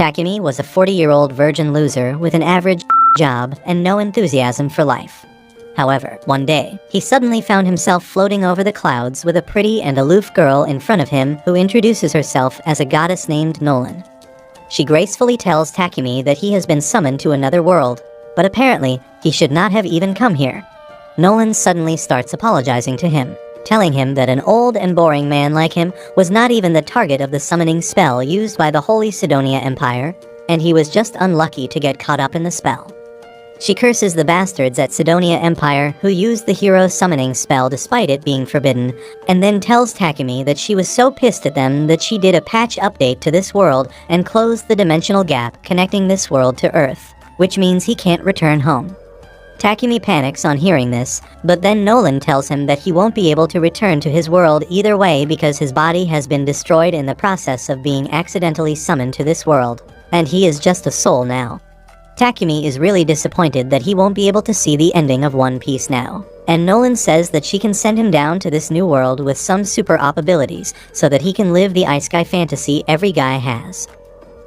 Takumi was a 40-year-old virgin loser with an average job and no enthusiasm for life. However, one day, he suddenly found himself floating over the clouds with a pretty and aloof girl in front of him who introduces herself as a goddess named Nolan. She gracefully tells Takumi that he has been summoned to another world, but apparently, he should not have even come here. Nolan suddenly starts apologizing to him, telling him that an old and boring man like him was not even the target of the summoning spell used by the Holy Sidonia Empire, and he was just unlucky to get caught up in the spell. She curses the bastards at Sidonia Empire who used the hero summoning spell despite it being forbidden, and then tells Takumi that she was so pissed at them that she did a patch update to this world and closed the dimensional gap connecting this world to Earth, which means he can't return home. Takumi panics on hearing this, but then Nolan tells him that he won't be able to return to his world either way because his body has been destroyed in the process of being accidentally summoned to this world, and he is just a soul now. Takumi is really disappointed that he won't be able to see the ending of One Piece now, and Nolan says that she can send him down to this new world with some super-op abilities so that he can live the ice guy fantasy every guy has.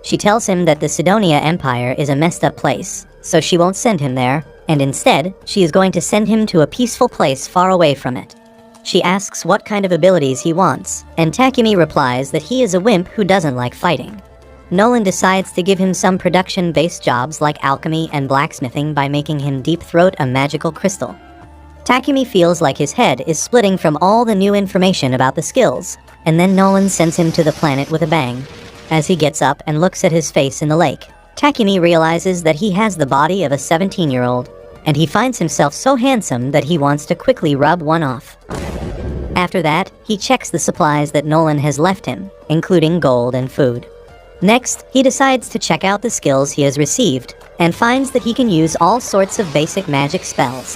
She tells him that the Sidonia Empire is a messed up place, so she won't send him there, and instead, she is going to send him to a peaceful place far away from it. She asks what kind of abilities he wants, and Takumi replies that he is a wimp who doesn't like fighting. Nolan decides to give him some production-based jobs like alchemy and blacksmithing by making him deep throat a magical crystal. Takumi feels like his head is splitting from all the new information about the skills, and then Nolan sends him to the planet with a bang. As he gets up and looks at his face in the lake, Takumi realizes that he has the body of a 17-year-old, and he finds himself so handsome that he wants to quickly rub one off. After that, he checks the supplies that Nolan has left him, including gold and food. Next, he decides to check out the skills he has received, and finds that he can use all sorts of basic magic spells.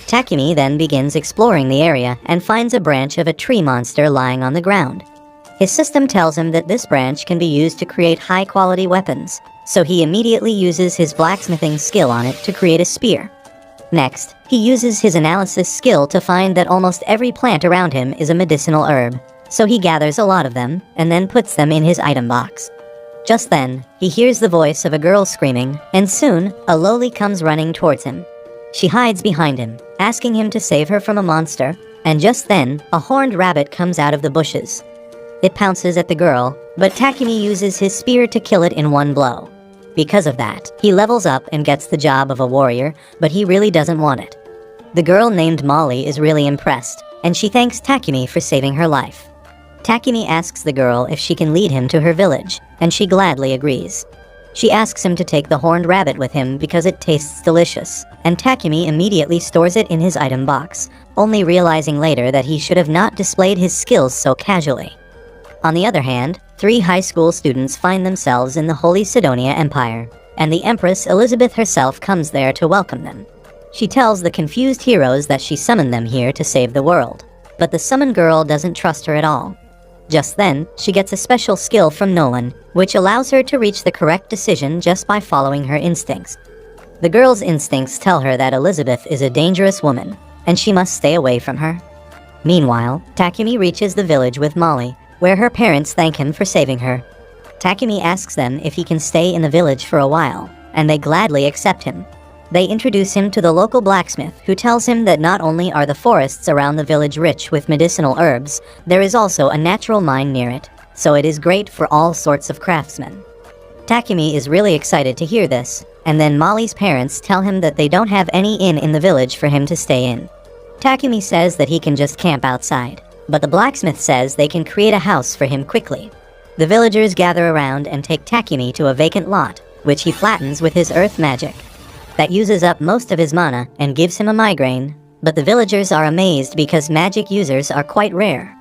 Takumi then begins exploring the area and finds a branch of a tree monster lying on the ground. His system tells him that this branch can be used to create high-quality weapons, so he immediately uses his blacksmithing skill on it to create a spear. Next, he uses his analysis skill to find that almost every plant around him is a medicinal herb, so he gathers a lot of them and then puts them in his item box. Just then, he hears the voice of a girl screaming, and soon, a loli comes running towards him. She hides behind him, asking him to save her from a monster, and just then, a horned rabbit comes out of the bushes. It pounces at the girl, but Takumi uses his spear to kill it in one blow. Because of that, he levels up and gets the job of a warrior, but he really doesn't want it. The girl named Molly is really impressed, and she thanks Takumi for saving her life. Takumi asks the girl if she can lead him to her village, and she gladly agrees. She asks him to take the horned rabbit with him because it tastes delicious, and Takumi immediately stores it in his item box, only realizing later that he should have not displayed his skills so casually. On the other hand, 3 high school students find themselves in the Holy Sidonia Empire, and the Empress Elizabeth herself comes there to welcome them. She tells the confused heroes that she summoned them here to save the world, but the summoned girl doesn't trust her at all. Just then, she gets a special skill from Nolan, which allows her to reach the correct decision just by following her instincts. The girl's instincts tell her that Elizabeth is a dangerous woman, and she must stay away from her. Meanwhile, Takumi reaches the village with Molly, where her parents thank him for saving her. Takumi asks them if he can stay in the village for a while, and they gladly accept him. They introduce him to the local blacksmith, who tells him that not only are the forests around the village rich with medicinal herbs, there is also a natural mine near it, so it is great for all sorts of craftsmen. Takumi is really excited to hear this, and then Molly's parents tell him that they don't have any inn in the village for him to stay in. Takumi says that he can just camp outside, but the blacksmith says they can create a house for him quickly. The villagers gather around and take Takumi to a vacant lot, which he flattens with his earth magic. That uses up most of his mana and gives him a migraine, but the villagers are amazed because magic users are quite rare.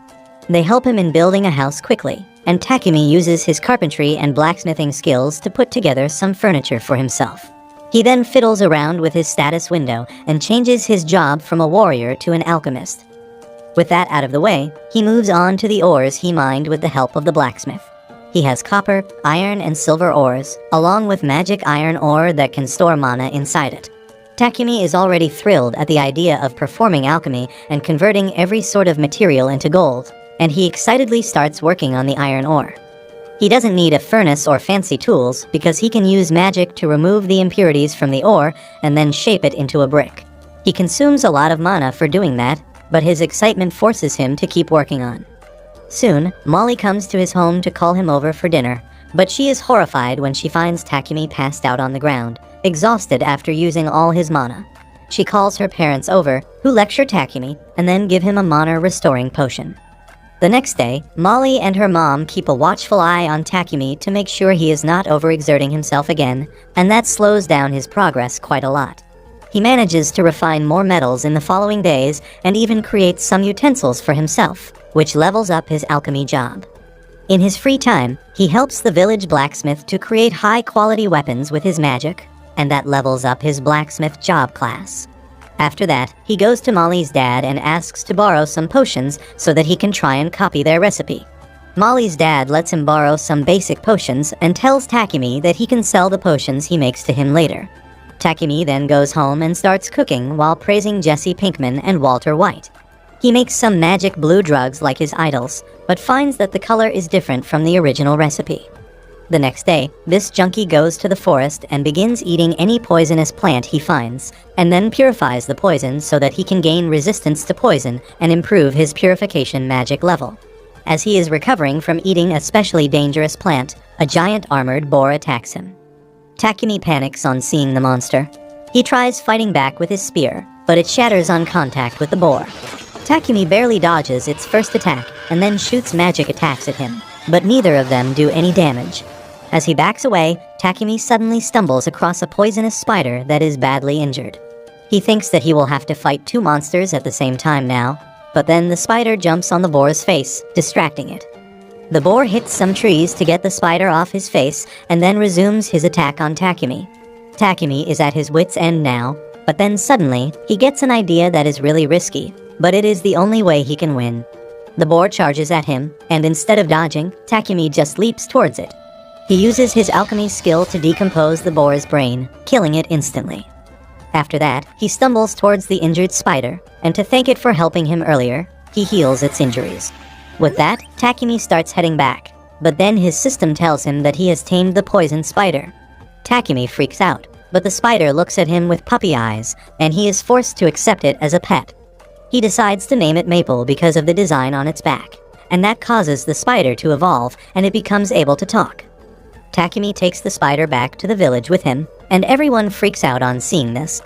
They help him in building a house quickly, and Takumi uses his carpentry and blacksmithing skills to put together some furniture for himself. He then fiddles around with his status window and changes his job from a warrior to an alchemist. With that out of the way, he moves on to the ores he mined with the help of the blacksmith. He has copper, iron, and silver ores, along with magic iron ore that can store mana inside it. Takumi is already thrilled at the idea of performing alchemy and converting every sort of material into gold, and he excitedly starts working on the iron ore. He doesn't need a furnace or fancy tools because he can use magic to remove the impurities from the ore and then shape it into a brick. He consumes a lot of mana for doing that, but his excitement forces him to keep working on. Soon, Molly comes to his home to call him over for dinner, but she is horrified when she finds Takumi passed out on the ground, exhausted after using all his mana. She calls her parents over, who lecture Takumi, and then give him a mana-restoring potion. The next day, Molly and her mom keep a watchful eye on Takumi to make sure he is not overexerting himself again, and that slows down his progress quite a lot. He manages to refine more metals in the following days and even creates some utensils for himself, which levels up his alchemy job. In his free time, he helps the village blacksmith to create high-quality weapons with his magic, and that levels up his blacksmith job class. After that, he goes to Molly's dad and asks to borrow some potions so that he can try and copy their recipe. Molly's dad lets him borrow some basic potions and tells Takumi that he can sell the potions he makes to him later. Takumi then goes home and starts cooking while praising Jesse Pinkman and Walter White. He makes some magic blue drugs like his idols, but finds that the color is different from the original recipe. The next day, this junkie goes to the forest and begins eating any poisonous plant he finds, and then purifies the poison so that he can gain resistance to poison and improve his purification magic level. As he is recovering from eating a specially dangerous plant, a giant armored boar attacks him. Takumi panics on seeing the monster. He tries fighting back with his spear, but it shatters on contact with the boar. Takumi barely dodges its first attack and then shoots magic attacks at him, but neither of them do any damage. As he backs away, Takumi suddenly stumbles across a poisonous spider that is badly injured. He thinks that he will have to fight two monsters at the same time now, but then the spider jumps on the boar's face, distracting it. The boar hits some trees to get the spider off his face and then resumes his attack on Takumi. Takumi is at his wit's end now, but then suddenly, he gets an idea that is really risky, but it is the only way he can win. The boar charges at him, and instead of dodging, Takumi just leaps towards it. He uses his alchemy skill to decompose the boar's brain, killing it instantly. After that, he stumbles towards the injured spider, and to thank it for helping him earlier, he heals its injuries. With that, Takumi starts heading back, but then his system tells him that he has tamed the poison spider. Takumi freaks out, but the spider looks at him with puppy eyes, and he is forced to accept it as a pet. He decides to name it Maple because of the design on its back, and that causes the spider to evolve, and it becomes able to talk. Takumi takes the spider back to the village with him, and everyone freaks out on seeing this.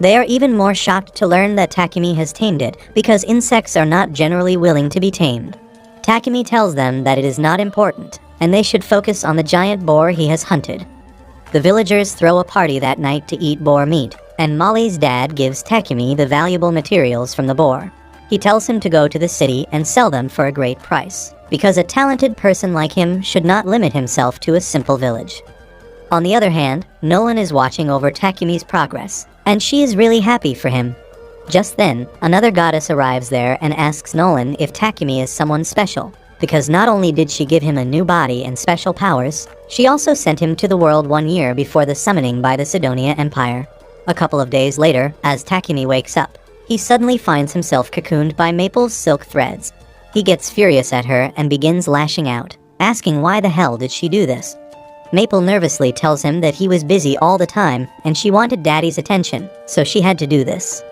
They are even more shocked to learn that Takumi has tamed it, because insects are not generally willing to be tamed. Takumi tells them that it is not important, and they should focus on the giant boar he has hunted. The villagers throw a party that night to eat boar meat, and Molly's dad gives Takumi the valuable materials from the boar. He tells him to go to the city and sell them for a great price, because a talented person like him should not limit himself to a simple village. On the other hand, Nolan is watching over Takumi's progress, and she is really happy for him. Just then, another goddess arrives there and asks Nolan if Takumi is someone special, because not only did she give him a new body and special powers, she also sent him to the world 1 year before the summoning by the Sidonia Empire. A couple of days later, as Takumi wakes up, he suddenly finds himself cocooned by Maple's silk threads. He gets furious at her and begins lashing out, asking why the hell did she do this. Maple nervously tells him that he was busy all the time and she wanted Daddy's attention, so she had to do this.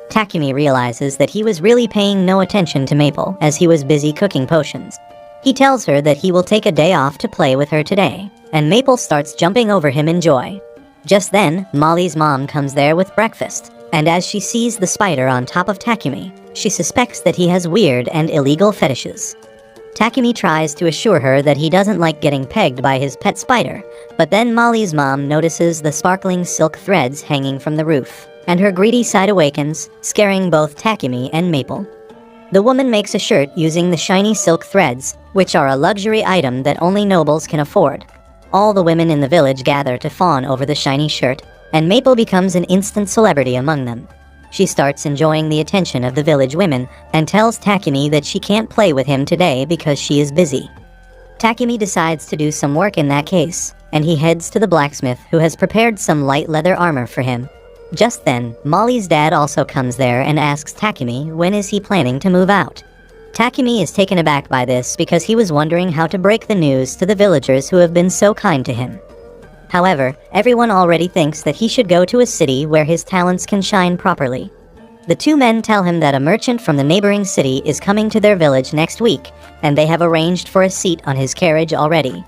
Takumi realizes that he was really paying no attention to Maple as he was busy cooking potions. He tells her that he will take a day off to play with her today, and Maple starts jumping over him in joy. Just then, Molly's mom comes there with breakfast, and as she sees the spider on top of Takumi, she suspects that he has weird and illegal fetishes. Takumi tries to assure her that he doesn't like getting pegged by his pet spider, but then Molly's mom notices the sparkling silk threads hanging from the roof, and her greedy side awakens, scaring both Takumi and Maple. The woman makes a shirt using the shiny silk threads, which are a luxury item that only nobles can afford. All the women in the village gather to fawn over the shiny shirt, and Maple becomes an instant celebrity among them. She starts enjoying the attention of the village women and tells Takumi that she can't play with him today because she is busy. Takumi decides to do some work in that case, and he heads to the blacksmith who has prepared some light leather armor for him. Just then, Molly's dad also comes there and asks Takumi when is he planning to move out. Takumi is taken aback by this because he was wondering how to break the news to the villagers who have been so kind to him. However, everyone already thinks that he should go to a city where his talents can shine properly. The two men tell him that a merchant from the neighboring city is coming to their village next week, and they have arranged for a seat on his carriage already.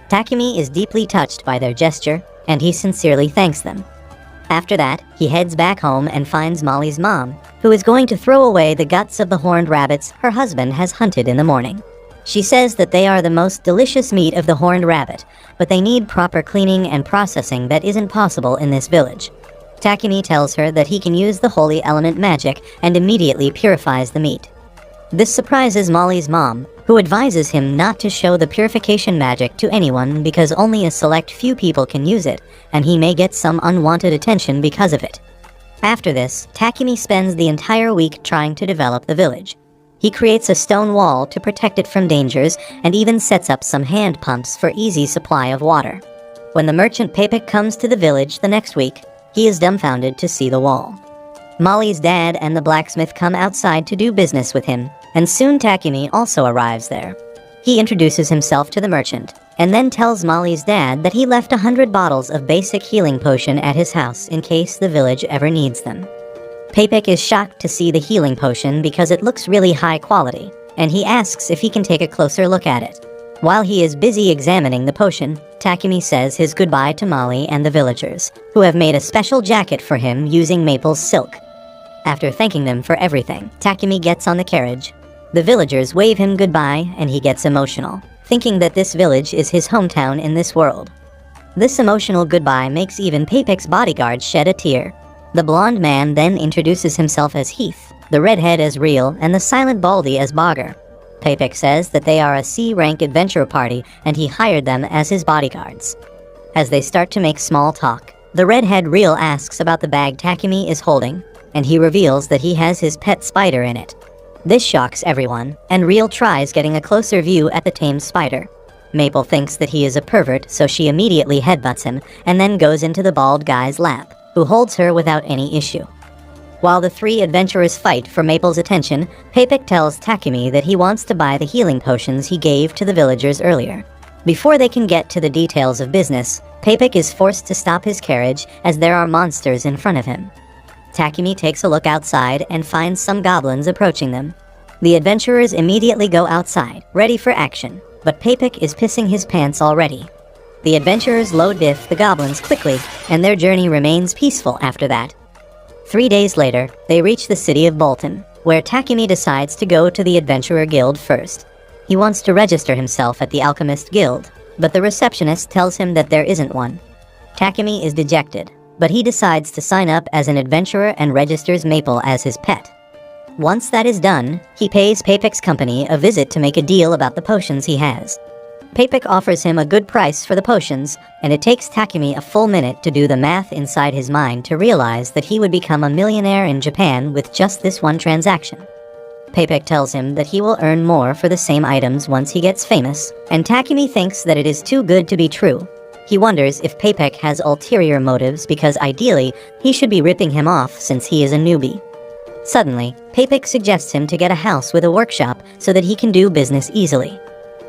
Takumi is deeply touched by their gesture, and he sincerely thanks them. After that, he heads back home and finds Molly's mom, who is going to throw away the guts of the horned rabbits her husband has hunted in the morning. She says that they are the most delicious meat of the horned rabbit, but they need proper cleaning and processing that isn't possible in this village. Takumi tells her that he can use the holy element magic and immediately purifies the meat. This surprises Molly's mom, who advises him not to show the purification magic to anyone because only a select few people can use it, and he may get some unwanted attention because of it. After this, Takumi spends the entire week trying to develop the village. He creates a stone wall to protect it from dangers and even sets up some hand pumps for easy supply of water. When the merchant Papik comes to the village the next week, he is dumbfounded to see the wall. Molly's dad and the blacksmith come outside to do business with him, and soon Takumi also arrives there. He introduces himself to the merchant, and then tells Molly's dad that he left 100 bottles of basic healing potion at his house in case the village ever needs them. Papik is shocked to see the healing potion because it looks really high quality, and he asks if he can take a closer look at it. While he is busy examining the potion, Takumi says his goodbye to Molly and the villagers, who have made a special jacket for him using maple silk. After thanking them for everything, Takumi gets on the carriage. The villagers wave him goodbye, and he gets emotional, thinking that this village is his hometown in this world. This emotional goodbye makes even Papik's bodyguard shed a tear. The blonde man then introduces himself as Heath, the redhead as Real, and the silent Baldy as Bogger. Papik says that they are a C-rank adventure party, and he hired them as his bodyguards. As they start to make small talk, the redhead Real asks about the bag Takumi is holding, and he reveals that he has his pet spider in it. This shocks everyone, and Real tries getting a closer view at the tamed spider. Maple thinks that he is a pervert, so she immediately headbutts him, and then goes into the bald guy's lap, who holds her without any issue. While the three adventurers fight for Maple's attention, Papik tells Takumi that he wants to buy the healing potions he gave to the villagers earlier. Before they can get to the details of business, Papik is forced to stop his carriage as there are monsters in front of him. Takumi takes a look outside and finds some goblins approaching them. The adventurers immediately go outside, ready for action, but Papik is pissing his pants already. The adventurers low-diff the goblins quickly, and their journey remains peaceful after that. 3 days later, they reach the city of Bolton, where Takumi decides to go to the Adventurer Guild first. He wants to register himself at the Alchemist Guild, but the receptionist tells him that there isn't one. Takumi is dejected, but he decides to sign up as an adventurer and registers Maple as his pet. Once that is done, he pays Papik's company a visit to make a deal about the potions he has. Papik offers him a good price for the potions, and it takes Takumi a full minute to do the math inside his mind to realize that he would become a millionaire in Japan with just this one transaction. Papik tells him that he will earn more for the same items once he gets famous, and Takumi thinks that it is too good to be true. He wonders if Papik has ulterior motives because ideally, he should be ripping him off since he is a newbie. Suddenly, Papik suggests him to get a house with a workshop so that he can do business easily.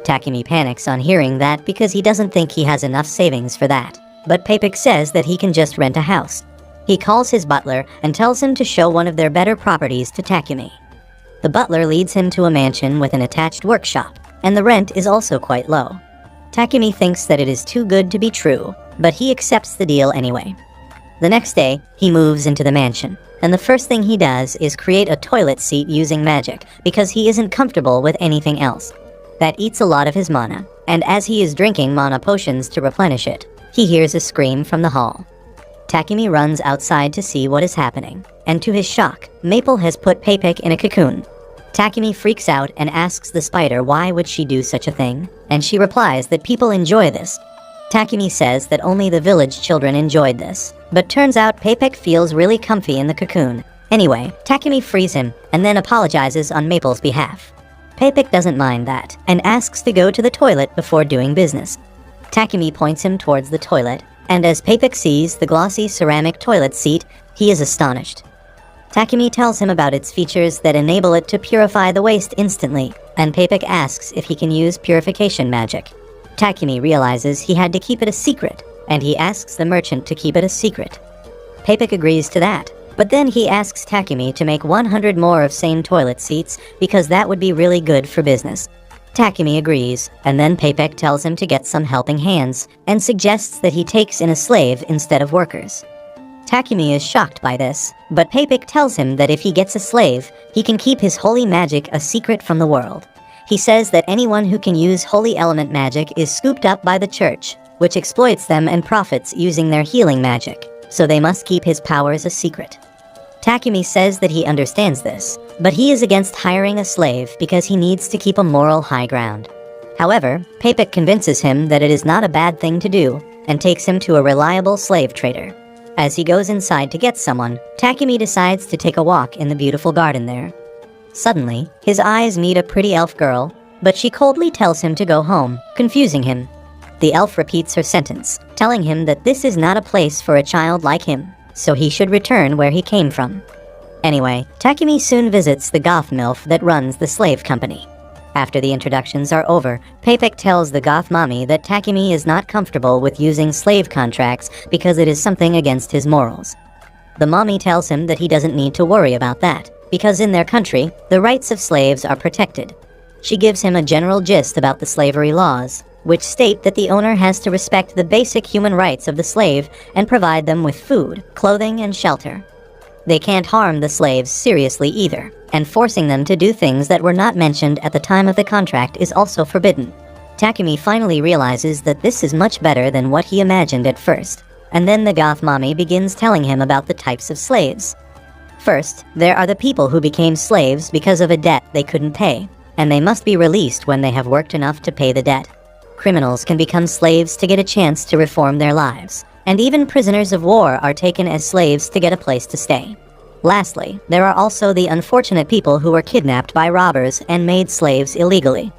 Takumi panics on hearing that because he doesn't think he has enough savings for that, but Papik says that he can just rent a house. He calls his butler and tells him to show one of their better properties to Takumi. The butler leads him to a mansion with an attached workshop, and the rent is also quite low. Takumi thinks that it is too good to be true, but he accepts the deal anyway. The next day, he moves into the mansion, and the first thing he does is create a toilet seat using magic because he isn't comfortable with anything else. That eats a lot of his mana, and as he is drinking mana potions to replenish it, he hears a scream from the hall. Takumi runs outside to see what is happening, and to his shock, Maple has put Papik in a cocoon. Takumi freaks out and asks the spider why would she do such a thing, and she replies that people enjoy this. Takumi says that only the village children enjoyed this, but turns out Papik feels really comfy in the cocoon. Anyway, Takumi frees him, and then apologizes on Maple's behalf. Papik doesn't mind that, and asks to go to the toilet before doing business. Takumi points him towards the toilet, and as Papik sees the glossy ceramic toilet seat, he is astonished. Takumi tells him about its features that enable it to purify the waste instantly, and Papik asks if he can use purification magic. Takumi realizes he had to keep it a secret, and he asks the merchant to keep it a secret. Papik agrees to that, but then he asks Takumi to make 100 more of sane toilet seats because that would be really good for business. Takumi agrees, and then Papik tells him to get some helping hands, and suggests that he takes in a slave instead of workers. Takumi is shocked by this, but Papik tells him that if he gets a slave, he can keep his holy magic a secret from the world. He says that anyone who can use holy element magic is scooped up by the church, which exploits them and profits using their healing magic, so they must keep his powers a secret. Takumi says that he understands this, but he is against hiring a slave because he needs to keep a moral high ground. However, Papik convinces him that it is not a bad thing to do, and takes him to a reliable slave trader. As he goes inside to get someone, Takumi decides to take a walk in the beautiful garden there. Suddenly, his eyes meet a pretty elf girl, but she coldly tells him to go home, confusing him. The elf repeats her sentence, telling him that this is not a place for a child like him, so he should return where he came from. Anyway, Takumi soon visits the goth MILF that runs the slave company. After the introductions are over, Papik tells the goth mommy that Takumi is not comfortable with using slave contracts because it is something against his morals. The mommy tells him that he doesn't need to worry about that, because in their country, the rights of slaves are protected. She gives him a general gist about the slavery laws, which state that the owner has to respect the basic human rights of the slave and provide them with food, clothing, and shelter. They can't harm the slaves seriously either, and forcing them to do things that were not mentioned at the time of the contract is also forbidden. Takumi finally realizes that this is much better than what he imagined at first, and then the goth mommy begins telling him about the types of slaves. First, there are the people who became slaves because of a debt they couldn't pay, and they must be released when they have worked enough to pay the debt. Criminals can become slaves to get a chance to reform their lives, and even prisoners of war are taken as slaves to get a place to stay. Lastly, there are also the unfortunate people who were kidnapped by robbers and made slaves illegally.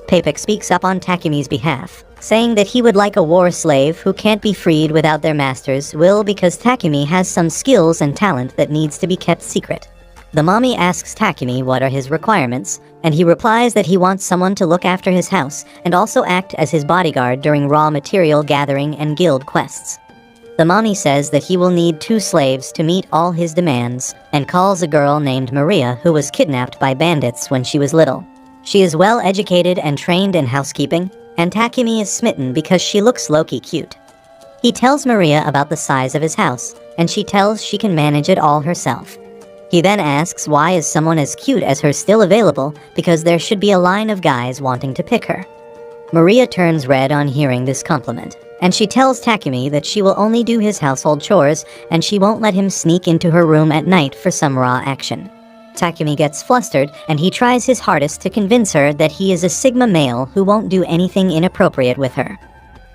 Papik speaks up on Takumi's behalf, saying that he would like a war slave who can't be freed without their master's will because Takumi has some skills and talent that needs to be kept secret. The mommy asks Takumi what are his requirements, and he replies that he wants someone to look after his house and also act as his bodyguard during raw material gathering and guild quests. The mommy says that he will need 2 slaves to meet all his demands, and calls a girl named Maria who was kidnapped by bandits when she was little. She is well educated and trained in housekeeping, and Takumi is smitten because she looks low-key cute. He tells Maria about the size of his house, and she tells she can manage it all herself. He then asks why is someone as cute as her still available because there should be a line of guys wanting to pick her. Maria turns red on hearing this compliment, and she tells Takumi that she will only do his household chores and she won't let him sneak into her room at night for some raw action. Takumi gets flustered and he tries his hardest to convince her that he is a Sigma male who won't do anything inappropriate with her.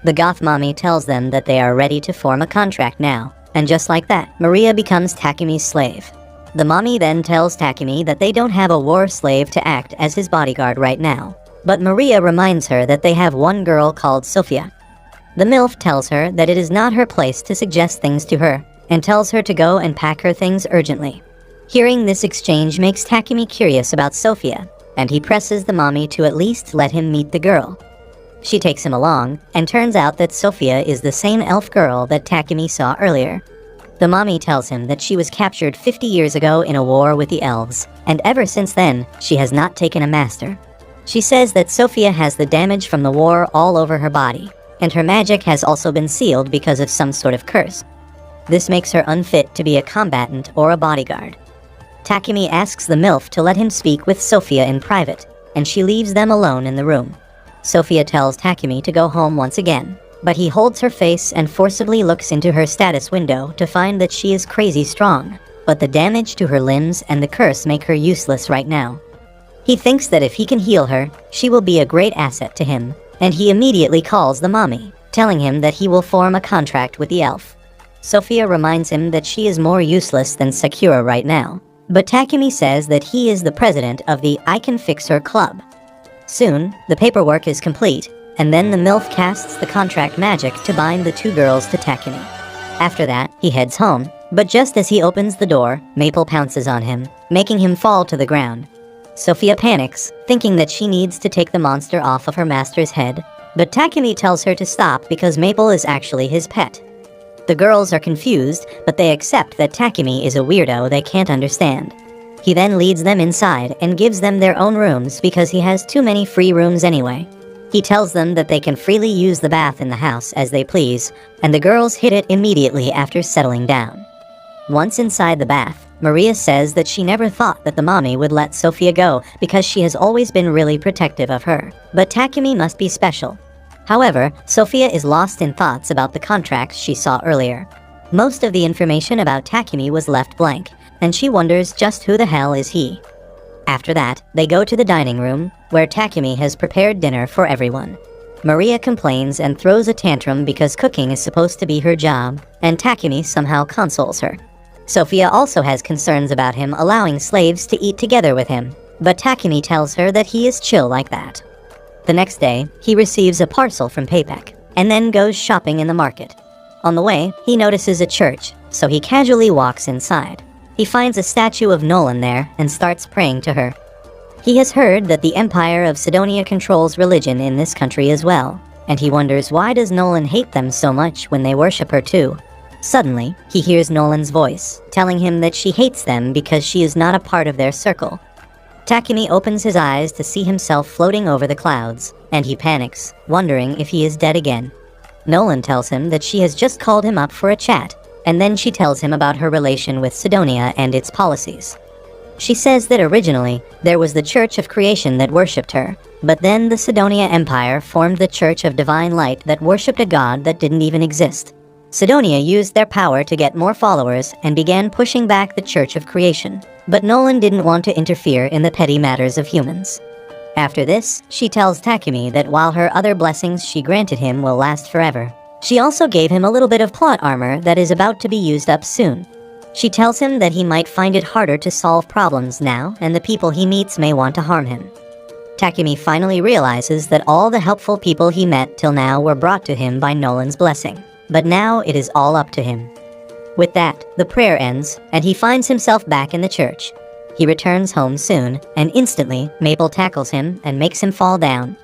The goth mommy tells them that they are ready to form a contract now, and just like that, Maria becomes Takumi's slave. The mommy then tells Takumi that they don't have a war slave to act as his bodyguard right now, but Maria reminds her that they have one girl called Sophia. The MILF tells her that it is not her place to suggest things to her, and tells her to go and pack her things urgently. Hearing this exchange makes Takumi curious about Sophia, and he presses the mommy to at least let him meet the girl. She takes him along, and turns out that Sophia is the same elf girl that Takumi saw earlier. The mommy tells him that she was captured 50 years ago in a war with the elves, and ever since then, she has not taken a master. She says that Sophia has the damage from the war all over her body, and her magic has also been sealed because of some sort of curse. This makes her unfit to be a combatant or a bodyguard. Takumi asks the MILF to let him speak with Sophia in private, and she leaves them alone in the room. Sophia tells Takumi to go home once again, but he holds her face and forcibly looks into her status window to find that she is crazy strong, but the damage to her limbs and the curse make her useless right now. He thinks that if he can heal her, she will be a great asset to him, and he immediately calls the mommy, telling him that he will form a contract with the elf. Sophia reminds him that she is more useless than Sakura right now, but Takumi says that he is the president of the I Can Fix Her Club. Soon, the paperwork is complete, and then the MILF casts the contract magic to bind the 2 girls to Takumi. After that, he heads home, But just as he opens the door, Maple pounces on him, making him fall to the ground. Sophia panics, thinking that she needs to take the monster off of her master's head, but Takumi tells her to stop because Maple is actually his pet. The girls are confused, but they accept that Takumi is a weirdo they can't understand. He then leads them inside and gives them their own rooms because he has too many free rooms anyway. He tells them that they can freely use the bath in the house as they please, and the girls hit it immediately after settling down. Once inside the bath, Maria says that she never thought that the mommy would let Sophia go because she has always been really protective of her, but Takumi must be special. However, Sophia is lost in thoughts about the contracts she saw earlier. Most of the information about Takumi was left blank, and she wonders just who the hell is he. After that, they go to the dining room, where Takumi has prepared dinner for everyone. Maria complains and throws a tantrum because cooking is supposed to be her job, and Takumi somehow consoles her. Sophia also has concerns about him allowing slaves to eat together with him, but Takumi tells her that he is chill like that. The next day, he receives a parcel from Payback, and then goes shopping in the market. On the way, he notices a church, so he casually walks inside. He finds a statue of Nolan there and starts praying to her. He has heard that the Empire of Sidonia controls religion in this country as well, and he wonders why does Nolan hate them so much when they worship her too. Suddenly, he hears Nolan's voice, telling him that she hates them because she is not a part of their circle. Takumi opens his eyes to see himself floating over the clouds, and he panics, wondering if he is dead again. Nolan tells him that she has just called him up for a chat, and then she tells him about her relation with Sidonia and its policies. She says that originally, there was the Church of Creation that worshipped her, but then the Sidonia Empire formed the Church of Divine Light that worshipped a god that didn't even exist. Sidonia used their power to get more followers and began pushing back the Church of Creation, but Nolan didn't want to interfere in the petty matters of humans. After this, she tells Takumi that while her other blessings she granted him will last forever, she also gave him a little bit of plot armor that is about to be used up soon. She tells him that he might find it harder to solve problems now, and the people he meets may want to harm him. Takumi finally realizes that all the helpful people he met till now were brought to him by Nolan's blessing, but now it is all up to him. With that, the prayer ends, and he finds himself back in the church. He returns home soon, and instantly, Maple tackles him and makes him fall down.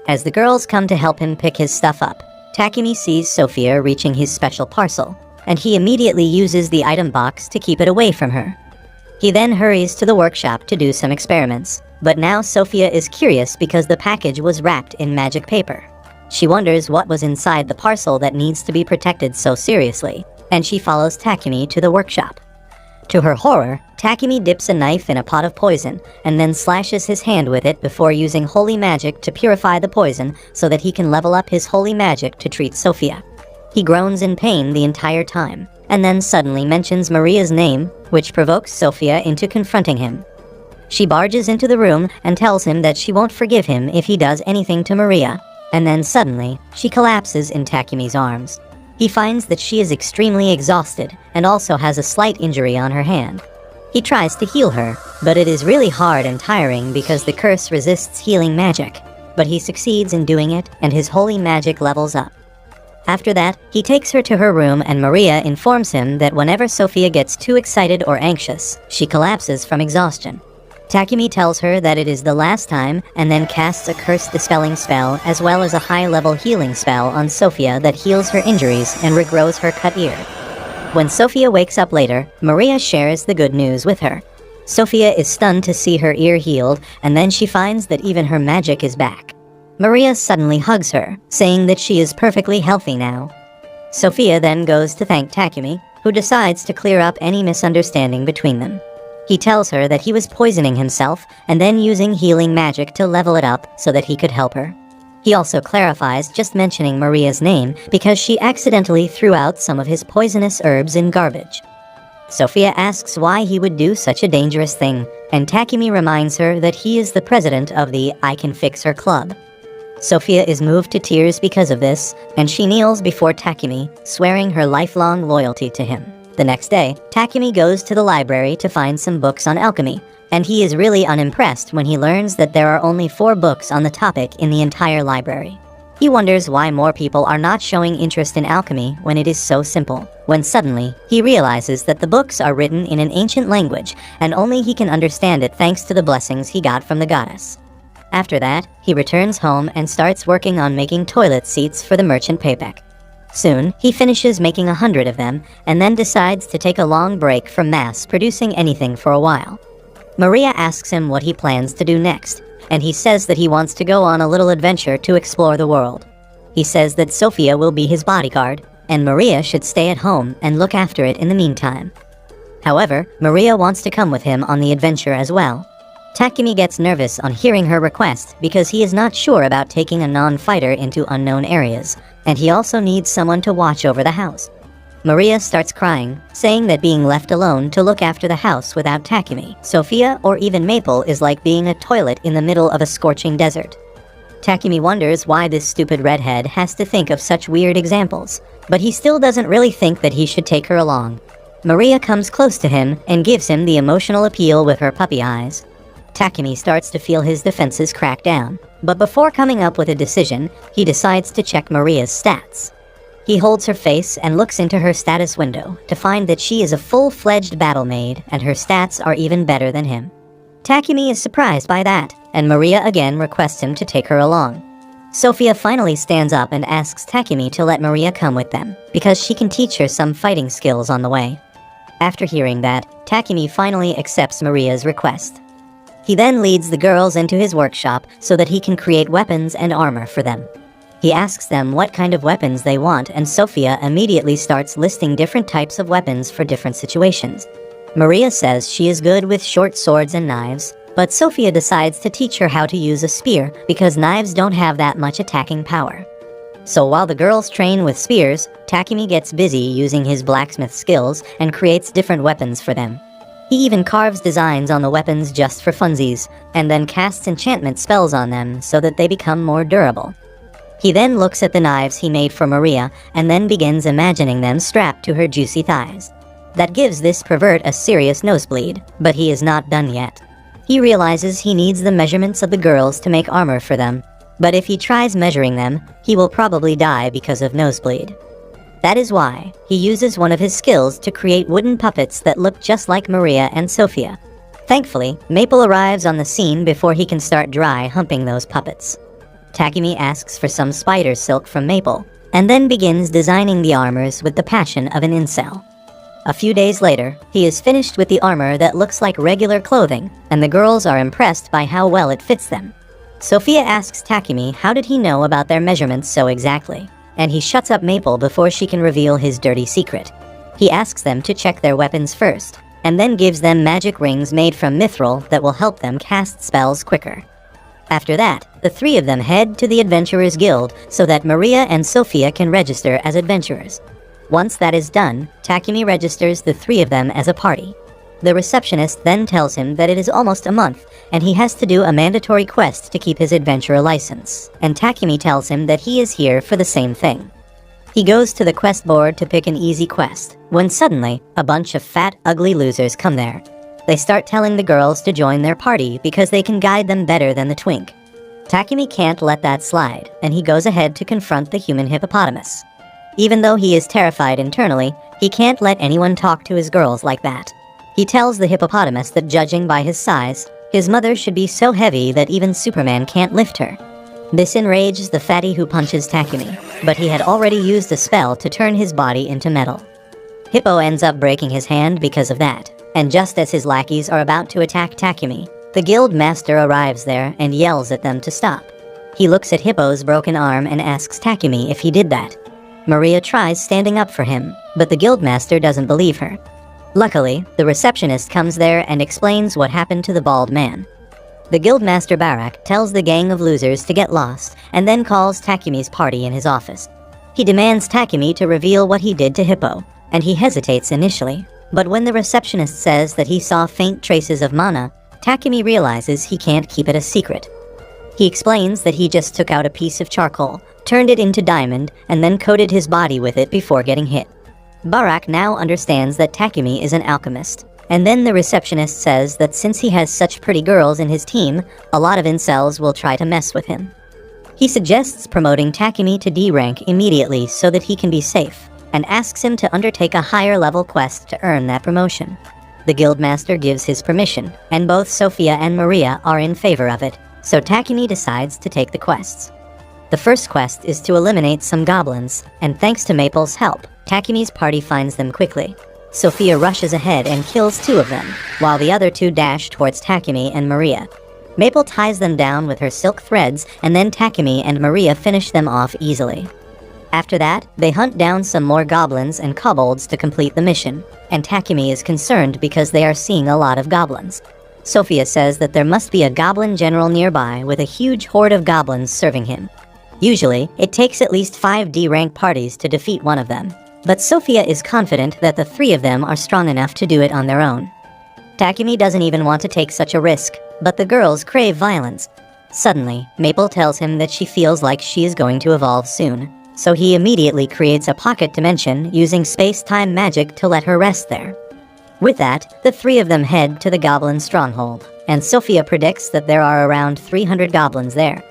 As the girls come to help him pick his stuff up, Takumi sees Sophia reaching his special parcel, and he immediately uses the item box to keep it away from her. He then hurries to the workshop to do some experiments, but now Sophia is curious because the package was wrapped in magic paper. She wonders what was inside the parcel that needs to be protected so seriously, and she follows Takumi to the workshop. To her horror, Takumi dips a knife in a pot of poison and then slashes his hand with it before using holy magic to purify the poison so that he can level up his holy magic to treat Sophia. He groans in pain the entire time, and then suddenly mentions Maria's name, which provokes Sophia into confronting him. She barges into the room and tells him that she won't forgive him if he does anything to Maria, and then suddenly, she collapses in Takumi's arms. He finds that she is extremely exhausted and also has a slight injury on her hand. He tries to heal her, but it is really hard and tiring because the curse resists healing magic, but he succeeds in doing it and his holy magic levels up. After that, he takes her to her room and Maria informs him that whenever Sophia gets too excited or anxious, she collapses from exhaustion. Takumi tells her that it is the last time and then casts a curse dispelling spell as well as a high-level healing spell on Sophia that heals her injuries and regrows her cut ear. When Sophia wakes up later, Maria shares the good news with her. Sophia is stunned to see her ear healed, and then she finds that even her magic is back. Maria suddenly hugs her, saying that she is perfectly healthy now. Sophia then goes to thank Takumi, who decides to clear up any misunderstanding between them. He tells her that he was poisoning himself and then using healing magic to level it up so that he could help her. He also clarifies just mentioning Maria's name because she accidentally threw out some of his poisonous herbs in garbage. Sophia asks why he would do such a dangerous thing, and Takumi reminds her that he is the president of the I Can Fix Her Club. Sophia is moved to tears because of this, and she kneels before Takumi, swearing her lifelong loyalty to him. The next day, Takumi goes to the library to find some books on alchemy, and he is really unimpressed when he learns that there are only 4 books on the topic in the entire library. He wonders why more people are not showing interest in alchemy when it is so simple, when suddenly, he realizes that the books are written in an ancient language and only he can understand it thanks to the blessings he got from the goddess. After that, he returns home and starts working on making toilet seats for the merchant Payback. Soon, he finishes making 100 of them and then decides to take a long break from mass producing anything for a while. Maria asks him what he plans to do next, and he says that he wants to go on a little adventure to explore the world. He says that Sophia will be his bodyguard, and Maria should stay at home and look after it in the meantime. However, Maria wants to come with him on the adventure as well. Takumi gets nervous on hearing her request because he is not sure about taking a non-fighter into unknown areas, and he also needs someone to watch over the house. Maria starts crying, saying that being left alone to look after the house without Takumi, Sophia, or even Maple is like being a toilet in the middle of a scorching desert. Takumi wonders why this stupid redhead has to think of such weird examples, but he still doesn't really think that he should take her along. Maria comes close to him and gives him the emotional appeal with her puppy eyes. Takumi starts to feel his defenses crack down, but before coming up with a decision, he decides to check Maria's stats. He holds her face and looks into her status window to find that she is a full-fledged battle maid and her stats are even better than him. Takumi is surprised by that, and Maria again requests him to take her along. Sophia finally stands up and asks Takumi to let Maria come with them, because she can teach her some fighting skills on the way. After hearing that, Takumi finally accepts Maria's request. He then leads the girls into his workshop so that he can create weapons and armor for them. He asks them what kind of weapons they want, and Sophia immediately starts listing different types of weapons for different situations. Maria says she is good with short swords and knives, but Sophia decides to teach her how to use a spear because knives don't have that much attacking power. So while the girls train with spears, Takumi gets busy using his blacksmith skills and creates different weapons for them. He even carves designs on the weapons just for funsies, and then casts enchantment spells on them so that they become more durable. He then looks at the knives he made for Maria and then begins imagining them strapped to her juicy thighs. That gives this pervert a serious nosebleed, but he is not done yet. He realizes he needs the measurements of the girls to make armor for them, but if he tries measuring them, he will probably die because of nosebleed. That is why he uses one of his skills to create wooden puppets that look just like Maria and Sophia. Thankfully, Maple arrives on the scene before he can start dry humping those puppets. Takumi asks for some spider silk from Maple, and then begins designing the armors with the passion of an incel. A few days later, he is finished with the armor that looks like regular clothing, and the girls are impressed by how well it fits them. Sophia asks Takumi how did he know about their measurements so exactly, and he shuts up Maple before she can reveal his dirty secret. He asks them to check their weapons first, and then gives them magic rings made from mithril that will help them cast spells quicker. After that, the three of them head to the Adventurers Guild so that Maria and Sophia can register as adventurers. Once that is done, Takumi registers the three of them as a party. The receptionist then tells him that it is almost a month, and he has to do a mandatory quest to keep his adventurer license, and Takumi tells him that he is here for the same thing. He goes to the quest board to pick an easy quest, when suddenly, a bunch of fat, ugly losers come there. They start telling the girls to join their party because they can guide them better than the twink. Takumi can't let that slide, and he goes ahead to confront the human hippopotamus. Even though he is terrified internally, he can't let anyone talk to his girls like that. He tells the hippopotamus that judging by his size, his mother should be so heavy that even Superman can't lift her. This enrages the fatty who punches Takumi, but he had already used a spell to turn his body into metal. Hippo ends up breaking his hand because of that, and just as his lackeys are about to attack Takumi, the guild master arrives there and yells at them to stop. He looks at Hippo's broken arm and asks Takumi if he did that. Maria tries standing up for him, but the guild master doesn't believe her. Luckily, the receptionist comes there and explains what happened to the bald man. The guildmaster Barak tells the gang of losers to get lost and then calls Takumi's party in his office. He demands Takumi to reveal what he did to Hippo, and he hesitates initially, but when the receptionist says that he saw faint traces of mana, Takumi realizes he can't keep it a secret. He explains that he just took out a piece of charcoal, turned it into diamond, and then coated his body with it before getting hit. Barak now understands that Takumi is an alchemist, and then the receptionist says that since he has such pretty girls in his team, a lot of incels will try to mess with him. He suggests promoting Takumi to D rank immediately so that he can be safe, and asks him to undertake a higher level quest to earn that promotion. The guildmaster gives his permission, and both Sophia and Maria are in favor of it, so Takumi decides to take the quests. The first quest is to eliminate some goblins, and thanks to Maple's help, Takumi's party finds them quickly. Sophia rushes ahead and kills 2 of them, while the other 2 dash towards Takumi and Maria. Maple ties them down with her silk threads, and then Takumi and Maria finish them off easily. After that, they hunt down some more goblins and kobolds to complete the mission, and Takumi is concerned because they are seeing a lot of goblins. Sophia says that there must be a goblin general nearby with a huge horde of goblins serving him. Usually, it takes at least 5 D-rank parties to defeat one of them, but Sophia is confident that the 3 of them are strong enough to do it on their own. Takumi doesn't even want to take such a risk, but the girls crave violence. Suddenly, Maple tells him that she feels like she is going to evolve soon, so he immediately creates a pocket dimension using space-time magic to let her rest there. With that, the 3 of them head to the goblin stronghold, and Sophia predicts that there are around 300 goblins there.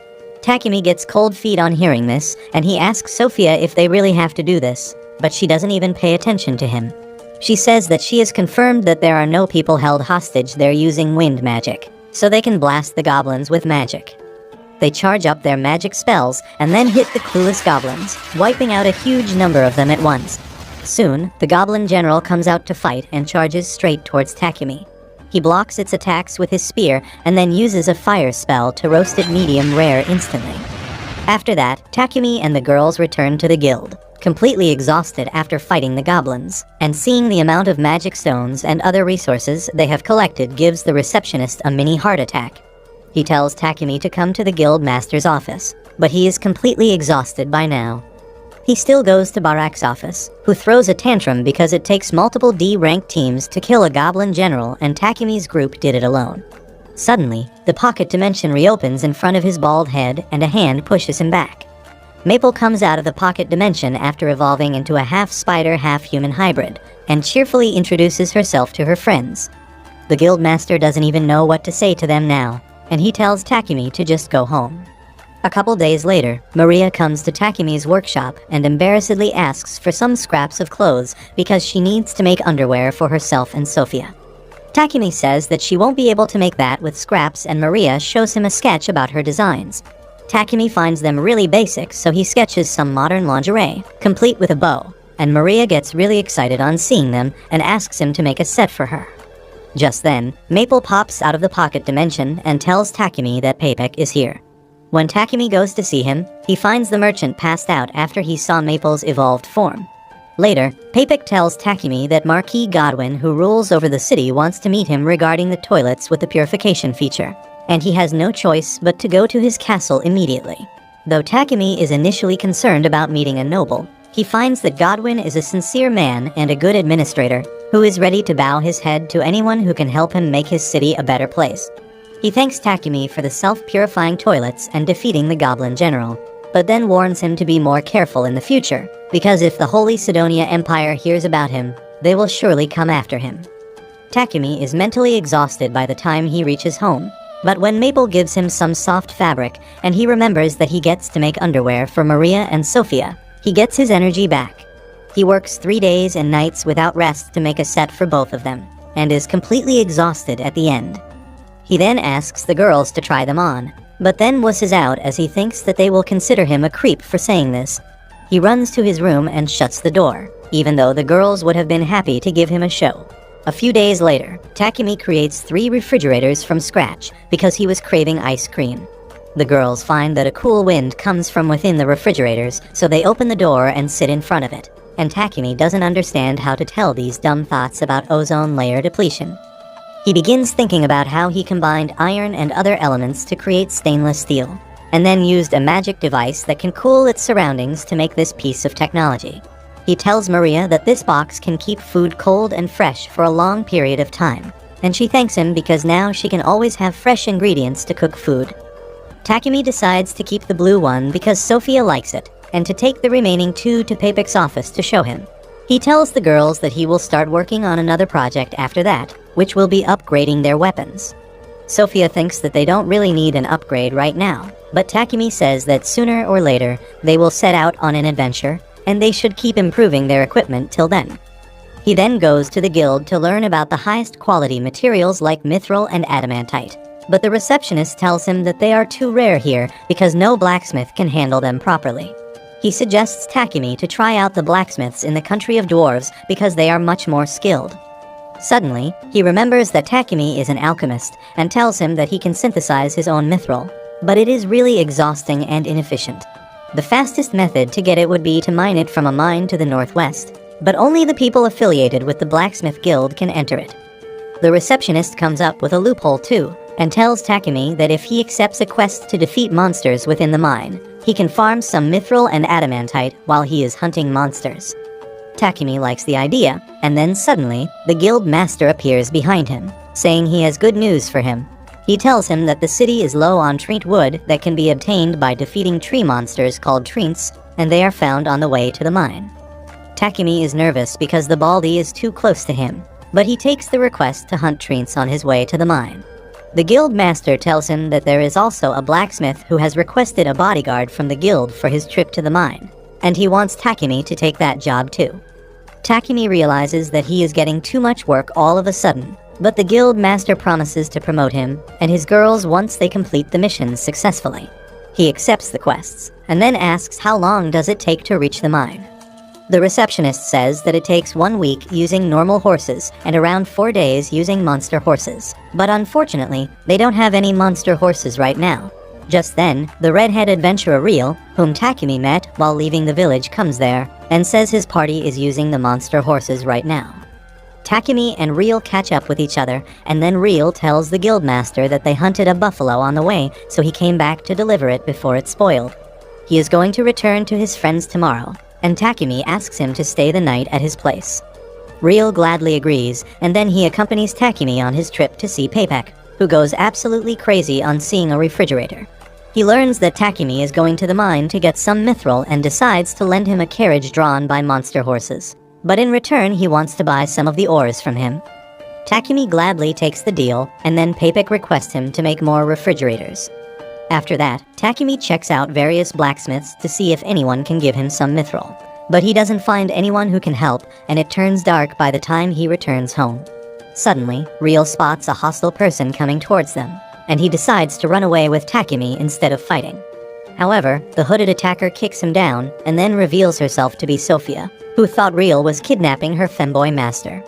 Takumi gets cold feet on hearing this, and he asks Sophia if they really have to do this, but she doesn't even pay attention to him. She says that she has confirmed that there are no people held hostage there using wind magic, so they can blast the goblins with magic. They charge up their magic spells and then hit the clueless goblins, wiping out a huge number of them at once. Soon, the goblin general comes out to fight and charges straight towards Takumi. He blocks its attacks with his spear and then uses a fire spell to roast it medium rare instantly. After that, Takumi and the girls return to the guild, completely exhausted after fighting the goblins, and seeing the amount of magic stones and other resources they have collected gives the receptionist a mini heart attack. He tells Takumi to come to the guild master's office, but he is completely exhausted by now. He still goes to Barak's office, who throws a tantrum because it takes multiple D-ranked teams to kill a goblin general and Takumi's group did it alone. Suddenly, the pocket dimension reopens in front of his bald head and a hand pushes him back. Maple comes out of the pocket dimension after evolving into a half-spider, half-human hybrid, and cheerfully introduces herself to her friends. The guildmaster doesn't even know what to say to them now, and he tells Takumi to just go home. A couple days later, Maria comes to Takumi's workshop and embarrassedly asks for some scraps of clothes because she needs to make underwear for herself and Sophia. Takumi says that she won't be able to make that with scraps, and Maria shows him a sketch about her designs. Takumi finds them really basic, so he sketches some modern lingerie, complete with a bow, and Maria gets really excited on seeing them and asks him to make a set for her. Just then, Maple pops out of the pocket dimension and tells Takumi that Papek is here. When Takumi goes to see him, he finds the merchant passed out after he saw Maple's evolved form. Later, Papek tells Takumi that Marquis Godwin, who rules over the city, wants to meet him regarding the toilets with the purification feature, and he has no choice but to go to his castle immediately. Though Takumi is initially concerned about meeting a noble, he finds that Godwin is a sincere man and a good administrator, who is ready to bow his head to anyone who can help him make his city a better place. He thanks Takumi for the self-purifying toilets and defeating the goblin general, but then warns him to be more careful in the future, because if the Holy Sidonia Empire hears about him, they will surely come after him. Takumi is mentally exhausted by the time he reaches home, but when Maple gives him some soft fabric and he remembers that he gets to make underwear for Maria and Sophia, he gets his energy back. He works 3 days and nights without rest to make a set for both of them, and is completely exhausted at the end. He then asks the girls to try them on, but then wusses out as he thinks that they will consider him a creep for saying this. He runs to his room and shuts the door, even though the girls would have been happy to give him a show. A few days later, Takumi creates 3 refrigerators from scratch because he was craving ice cream. The girls find that a cool wind comes from within the refrigerators, so they open the door and sit in front of it, and Takumi doesn't understand how to tell these dumb thoughts about ozone layer depletion. He begins thinking about how he combined iron and other elements to create stainless steel, and then used a magic device that can cool its surroundings to make this piece of technology. He tells Maria that this box can keep food cold and fresh for a long period of time, and she thanks him because now she can always have fresh ingredients to cook food. Takumi decides to keep the blue one because Sophia likes it, and to take the remaining 2 to Papek's office to show him. He tells the girls that he will start working on another project after that, which will be upgrading their weapons. Sophia thinks that they don't really need an upgrade right now, but Takumi says that sooner or later, they will set out on an adventure, and they should keep improving their equipment till then. He then goes to the guild to learn about the highest quality materials like mithril and adamantite, but the receptionist tells him that they are too rare here because no blacksmith can handle them properly. He suggests Takumi to try out the blacksmiths in the country of dwarves because they are much more skilled. Suddenly, he remembers that Takumi is an alchemist and tells him that he can synthesize his own mithril, but it is really exhausting and inefficient. The fastest method to get it would be to mine it from a mine to the northwest, but only the people affiliated with the blacksmith guild can enter it. The receptionist comes up with a loophole too, and tells Takumi that if he accepts a quest to defeat monsters within the mine, he can farm some mithril and adamantite while he is hunting monsters. Takumi likes the idea, and then suddenly, the guild master appears behind him, saying he has good news for him. He tells him that the city is low on treant wood that can be obtained by defeating tree monsters called treants, and they are found on the way to the mine. Takumi is nervous because the baldy is too close to him, but he takes the request to hunt treants on his way to the mine. The guild master tells him that there is also a blacksmith who has requested a bodyguard from the guild for his trip to the mine, and he wants Takumi to take that job too. Takumi realizes that he is getting too much work all of a sudden, but the guild master promises to promote him and his girls once they complete the missions successfully. He accepts the quests, and then asks how long does it take to reach the mine. The receptionist says that it takes 1 week using normal horses and around 4 days using monster horses, but unfortunately, they don't have any monster horses right now. Just then, the redhead adventurer Real, whom Takumi met while leaving the village, comes there and says his party is using the monster horses right now. Takumi and Real catch up with each other, and then Real tells the guildmaster that they hunted a buffalo on the way, so he came back to deliver it before it spoiled. He is going to return to his friends tomorrow, and Takumi asks him to stay the night at his place. Real gladly agrees, and then he accompanies Takumi on his trip to see Paypak, who goes absolutely crazy on seeing a refrigerator. He learns that Takumi is going to the mine to get some mithril and decides to lend him a carriage drawn by monster horses. But in return, he wants to buy some of the ores from him. Takumi gladly takes the deal, and then Paypak requests him to make more refrigerators. After that, Takumi checks out various blacksmiths to see if anyone can give him some mithril. But he doesn't find anyone who can help, and it turns dark by the time he returns home. Suddenly, Real spots a hostile person coming towards them, and he decides to run away with Takumi instead of fighting. However, the hooded attacker kicks him down, and then reveals herself to be Sophia, who thought Real was kidnapping her femboy master.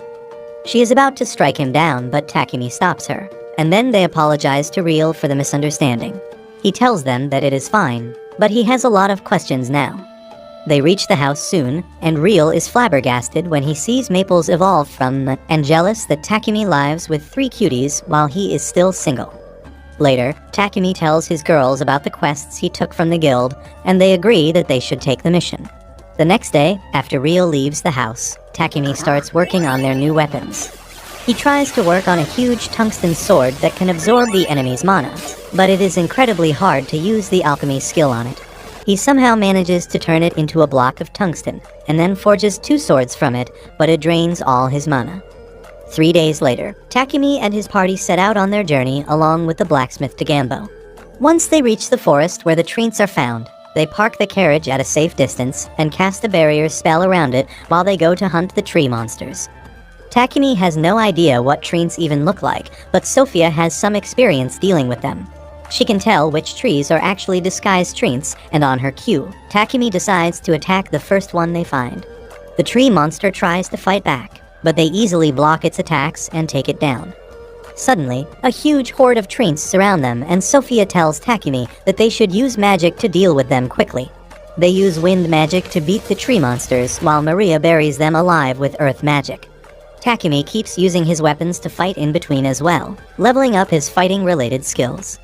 She is about to strike him down, but Takumi stops her, and then they apologize to Real for the misunderstanding. He tells them that it is fine, but he has a lot of questions now. They reach the house soon, and Real is flabbergasted when he sees Maples evolve from and jealous that Takumi lives with 3 cuties while he is still single. Later, Takumi tells his girls about the quests he took from the guild, and they agree that they should take the mission. The next day, after Real leaves the house, Takumi starts working on their new weapons. He tries to work on a huge tungsten sword that can absorb the enemy's mana, but it is incredibly hard to use the alchemy skill on it. He somehow manages to turn it into a block of tungsten, and then forges 2 swords from it, but it drains all his mana. 3 days later, Takumi and his party set out on their journey along with the blacksmith Dagambo. Once they reach the forest where the treants are found, they park the carriage at a safe distance and cast a barrier spell around it while they go to hunt the tree monsters. Takumi has no idea what treants even look like, but Sophia has some experience dealing with them. She can tell which trees are actually disguised treants, and on her cue, Takumi decides to attack the first one they find. The tree monster tries to fight back, but they easily block its attacks and take it down. Suddenly, a huge horde of treants surround them, and Sophia tells Takumi that they should use magic to deal with them quickly. They use wind magic to beat the tree monsters, while Maria buries them alive with earth magic. Takumi keeps using his weapons to fight in between as well, leveling up his fighting-related skills.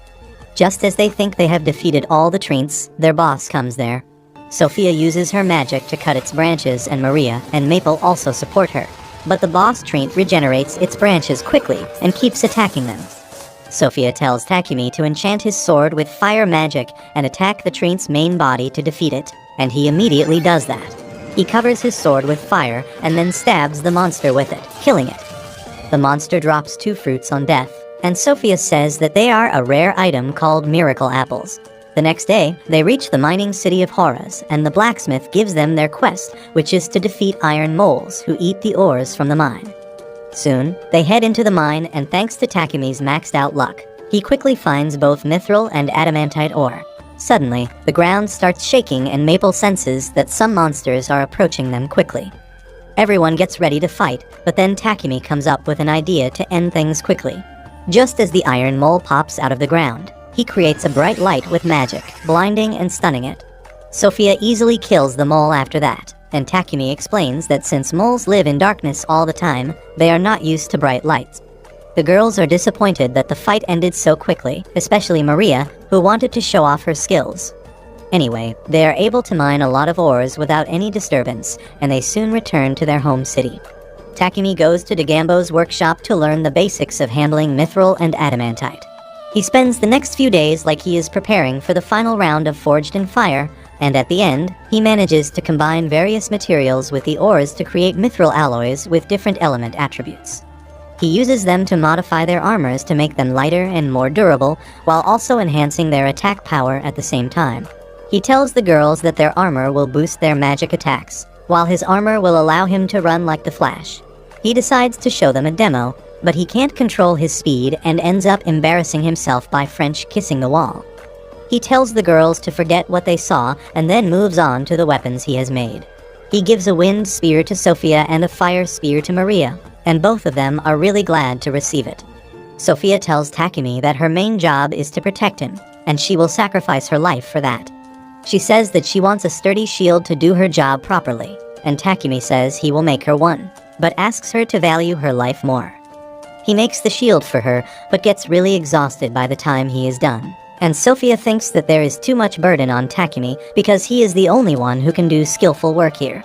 Just as they think they have defeated all the treants, their boss comes there. Sophia uses her magic to cut its branches, and Maria and Maple also support her. But the boss treant regenerates its branches quickly and keeps attacking them. Sophia tells Takumi to enchant his sword with fire magic and attack the treant's main body to defeat it, and he immediately does that. He covers his sword with fire and then stabs the monster with it, killing it. The monster drops 2 fruits on death, and Sophia says that they are a rare item called miracle apples. The next day, they reach the mining city of Horus, and the blacksmith gives them their quest, which is to defeat iron moles who eat the ores from the mine. Soon, they head into the mine, and thanks to Takumi's maxed out luck, he quickly finds both mithril and adamantite ore. Suddenly, the ground starts shaking and Maple senses that some monsters are approaching them quickly. Everyone gets ready to fight, but then Takumi comes up with an idea to end things quickly. Just as the iron mole pops out of the ground, he creates a bright light with magic, blinding and stunning it. Sophia easily kills the mole after that, and Takumi explains that since moles live in darkness all the time, they are not used to bright lights. The girls are disappointed that the fight ended so quickly, especially Maria, who wanted to show off her skills. Anyway, they are able to mine a lot of ores without any disturbance, and they soon return to their home city. Takumi goes to Dagambo's workshop to learn the basics of handling mithril and adamantite. He spends the next few days like he is preparing for the final round of Forged in Fire, and at the end, he manages to combine various materials with the ores to create mithril alloys with different element attributes. He uses them to modify their armors to make them lighter and more durable, while also enhancing their attack power at the same time. He tells the girls that their armor will boost their magic attacks, while his armor will allow him to run like the Flash. He decides to show them a demo, but he can't control his speed and ends up embarrassing himself by French kissing the wall. He tells the girls to forget what they saw and then moves on to the weapons he has made. He gives a wind spear to Sophia and a fire spear to Maria, and both of them are really glad to receive it. Sophia tells Takumi that her main job is to protect him, and she will sacrifice her life for that. She says that she wants a sturdy shield to do her job properly, and Takumi says he will make her one, but asks her to value her life more. He makes the shield for her, but gets really exhausted by the time he is done, and Sophia thinks that there is too much burden on Takumi because he is the only one who can do skillful work here.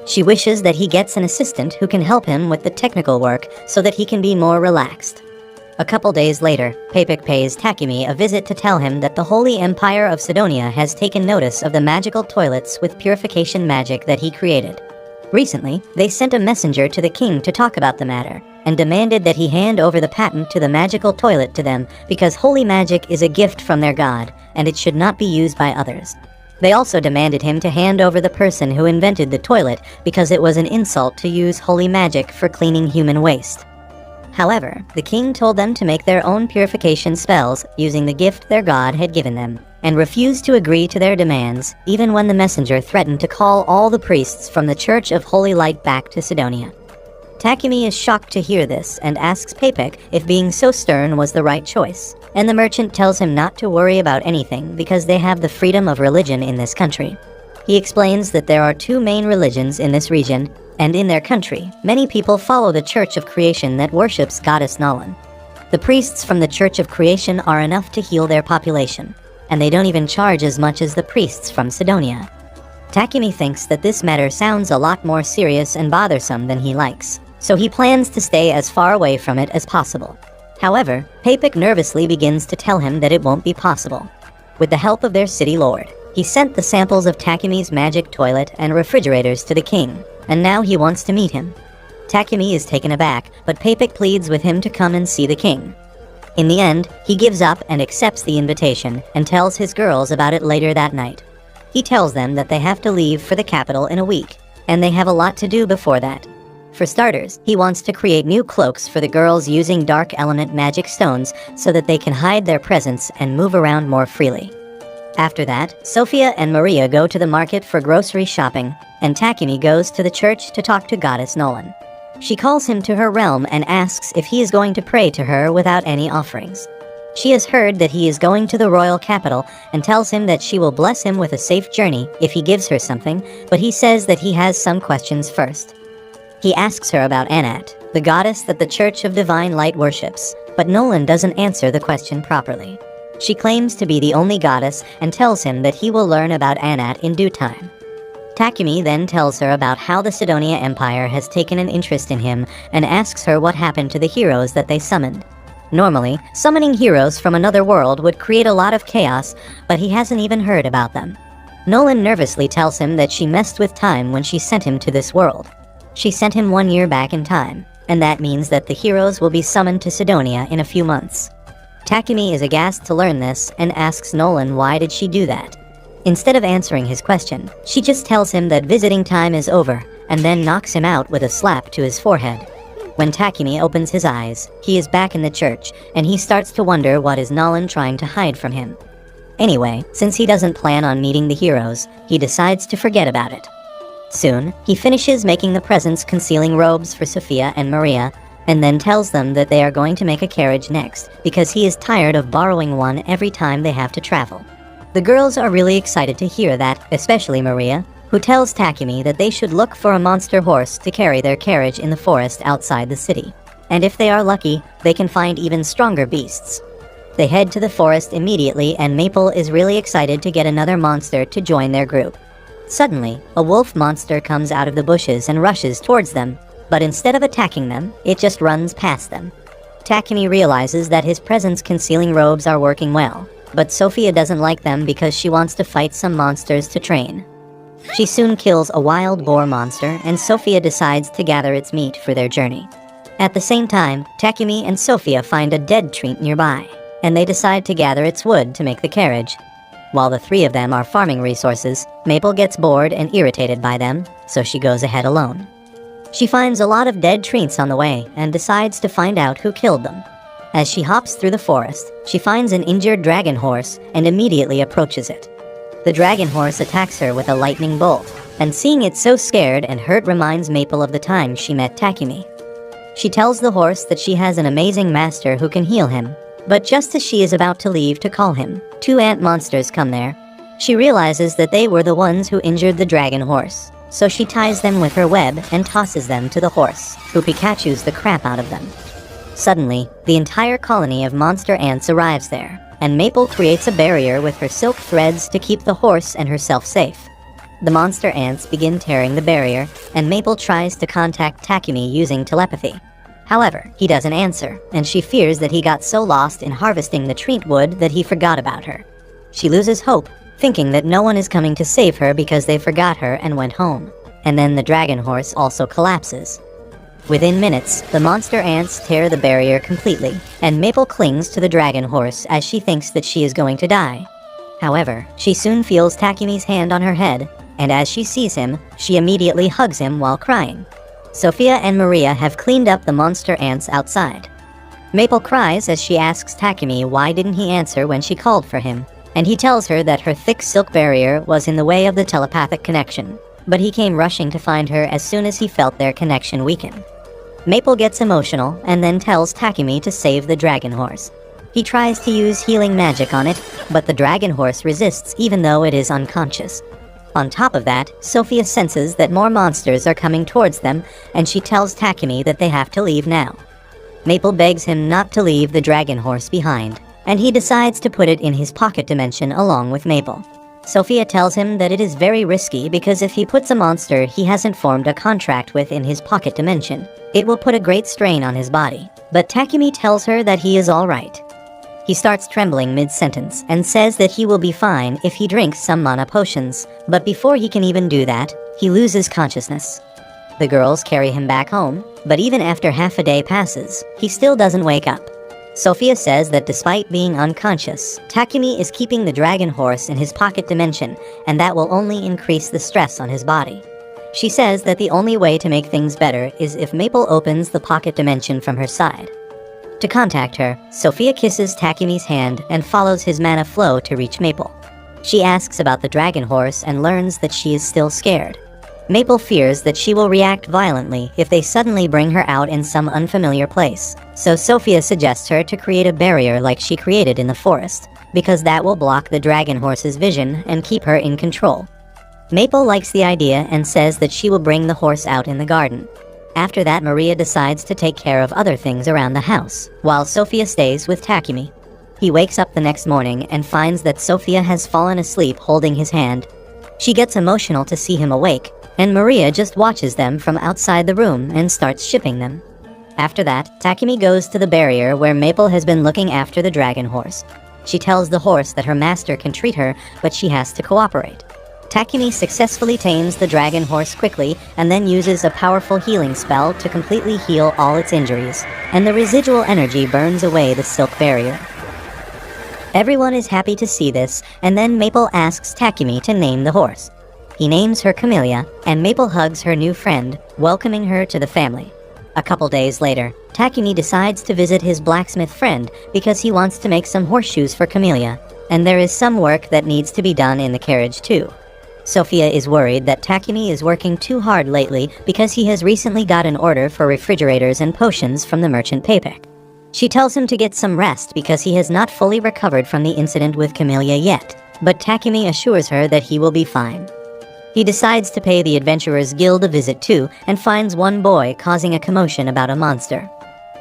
She wishes that he gets an assistant who can help him with the technical work so that he can be more relaxed. A couple days later, Papik pays Takumi a visit to tell him that the Holy Empire of Sidonia has taken notice of the magical toilets with purification magic that he created. Recently, they sent a messenger to the king to talk about the matter, and demanded that he hand over the patent to the magical toilet to them because holy magic is a gift from their god, and it should not be used by others. They also demanded him to hand over the person who invented the toilet because it was an insult to use holy magic for cleaning human waste. However, the king told them to make their own purification spells using the gift their god had given them, and refused to agree to their demands, even when the messenger threatened to call all the priests from the Church of Holy Light back to Sidonia. Takumi is shocked to hear this and asks Papik if being so stern was the right choice, and the merchant tells him not to worry about anything because they have the freedom of religion in this country. He explains that there are two main religions in this region, and in their country, many people follow the Church of Creation that worships Goddess Nolan. The priests from the Church of Creation are enough to heal their population, and they don't even charge as much as the priests from Sidonia. Takumi thinks that this matter sounds a lot more serious and bothersome than he likes, so he plans to stay as far away from it as possible. However, Papik nervously begins to tell him that it won't be possible. With the help of their city lord, he sent the samples of Takumi's magic toilet and refrigerators to the king, and now he wants to meet him. Takumi is taken aback, but Papik pleads with him to come and see the king. In the end, he gives up and accepts the invitation and tells his girls about it later that night. He tells them that they have to leave for the capital in a week, and they have a lot to do before that. For starters, he wants to create new cloaks for the girls using dark element magic stones so that they can hide their presence and move around more freely. After that, Sophia and Maria go to the market for grocery shopping, and Takumi goes to the church to talk to Goddess Nolan. She calls him to her realm and asks if he is going to pray to her without any offerings. She has heard that he is going to the royal capital and tells him that she will bless him with a safe journey if he gives her something, but he says that he has some questions first. He asks her about Anat, the goddess that the Church of Divine Light worships, but Nolan doesn't answer the question properly. She claims to be the only goddess and tells him that he will learn about Anat in due time. Takumi then tells her about how the Sidonia Empire has taken an interest in him and asks her what happened to the heroes that they summoned. Normally, summoning heroes from another world would create a lot of chaos, but he hasn't even heard about them. Nolan nervously tells him that she messed with time when she sent him to this world. She sent him 1 year back in time, and that means that the heroes will be summoned to Sidonia in a few months. Takumi is aghast to learn this and asks Nolan why did she do that. Instead of answering his question, she just tells him that visiting time is over, and then knocks him out with a slap to his forehead. When Takumi opens his eyes, he is back in the church, and he starts to wonder what is Nolan trying to hide from him. Anyway, since he doesn't plan on meeting the heroes, he decides to forget about it. Soon, he finishes making the presents concealing robes for Sophia and Maria, and then tells them that they are going to make a carriage next, because he is tired of borrowing one every time they have to travel. The girls are really excited to hear that, especially Maria, who tells Takumi that they should look for a monster horse to carry their carriage in the forest outside the city. And if they are lucky, they can find even stronger beasts. They head to the forest immediately, and Maple is really excited to get another monster to join their group. Suddenly, a wolf monster comes out of the bushes and rushes towards them, but instead of attacking them, it just runs past them. Takumi realizes that his presence concealing robes are working well, but Sophia doesn't like them because she wants to fight some monsters to train. She soon kills a wild boar monster, and Sophia decides to gather its meat for their journey. At the same time, Takumi and Sophia find a dead tree nearby, and they decide to gather its wood to make the carriage. While the three of them are farming resources, Maple gets bored and irritated by them, so she goes ahead alone. She finds a lot of dead trees on the way and decides to find out who killed them. As she hops through the forest, she finds an injured dragon horse and immediately approaches it. The dragon horse attacks her with a lightning bolt, and seeing it so scared and hurt reminds Maple of the time she met Takumi. She tells the horse that she has an amazing master who can heal him, but just as she is about to leave to call him, two ant monsters come there. She realizes that they were the ones who injured the dragon horse, so she ties them with her web and tosses them to the horse, who Pikachus the crap out of them. Suddenly, the entire colony of monster ants arrives there, and Maple creates a barrier with her silk threads to keep the horse and herself safe. The monster ants begin tearing the barrier, and Maple tries to contact Takumi using telepathy. However, he doesn't answer, and she fears that he got so lost in harvesting the treat wood that he forgot about her. She loses hope, thinking that no one is coming to save her because they forgot her and went home. And then the dragon horse also collapses. Within minutes, the monster ants tear the barrier completely, and Maple clings to the dragon horse as she thinks that she is going to die. However, she soon feels Takumi's hand on her head, and as she sees him, she immediately hugs him while crying. Sophia and Maria have cleaned up the monster ants outside. Maple cries as she asks Takumi why didn't he answer when she called for him, and he tells her that her thick silk barrier was in the way of the telepathic connection, but he came rushing to find her as soon as he felt their connection weaken. Maple gets emotional and then tells Takumi to save the dragon horse. He tries to use healing magic on it, but the dragon horse resists even though it is unconscious. On top of that, Sophia senses that more monsters are coming towards them, and she tells Takumi that they have to leave now. Maple begs him not to leave the dragon horse behind, and he decides to put it in his pocket dimension along with Maple. Sophia tells him that it is very risky because if he puts a monster he hasn't formed a contract with in his pocket dimension, it will put a great strain on his body. But Takumi tells her that he is alright. He starts trembling mid-sentence and says that he will be fine if he drinks some mana potions, but before he can even do that, he loses consciousness. The girls carry him back home, but even after half a day passes, he still doesn't wake up. Sophia says that despite being unconscious, Takumi is keeping the dragon horse in his pocket dimension, and that will only increase the stress on his body. She says that the only way to make things better is if Maple opens the pocket dimension from her side. To contact her, Sophia kisses Takumi's hand and follows his mana flow to reach Maple. She asks about the dragon horse and learns that she is still scared. Maple fears that she will react violently if they suddenly bring her out in some unfamiliar place, so Sophia suggests her to create a barrier like she created in the forest, because that will block the dragon horse's vision and keep her in control. Maple likes the idea and says that she will bring the horse out in the garden. After that, Maria decides to take care of other things around the house, while Sophia stays with Takumi. He wakes up the next morning and finds that Sophia has fallen asleep holding his hand. She gets emotional to see him awake, and Maria just watches them from outside the room and starts shipping them. After that, Takumi goes to the barrier where Maple has been looking after the dragon horse. She tells the horse that her master can treat her, but she has to cooperate. Takumi successfully tames the dragon horse quickly and then uses a powerful healing spell to completely heal all its injuries, and the residual energy burns away the silk barrier. Everyone is happy to see this, and then Maple asks Takumi to name the horse. He names her Camellia, and Maple hugs her new friend, welcoming her to the family. A couple days later, Takumi decides to visit his blacksmith friend because he wants to make some horseshoes for Camellia, and there is some work that needs to be done in the carriage too. Sophia is worried that Takumi is working too hard lately because he has recently got an order for refrigerators and potions from the merchant Papek. She tells him to get some rest because he has not fully recovered from the incident with Camellia yet, but Takumi assures her that he will be fine. He decides to pay the Adventurers Guild a visit too and finds one boy causing a commotion about a monster.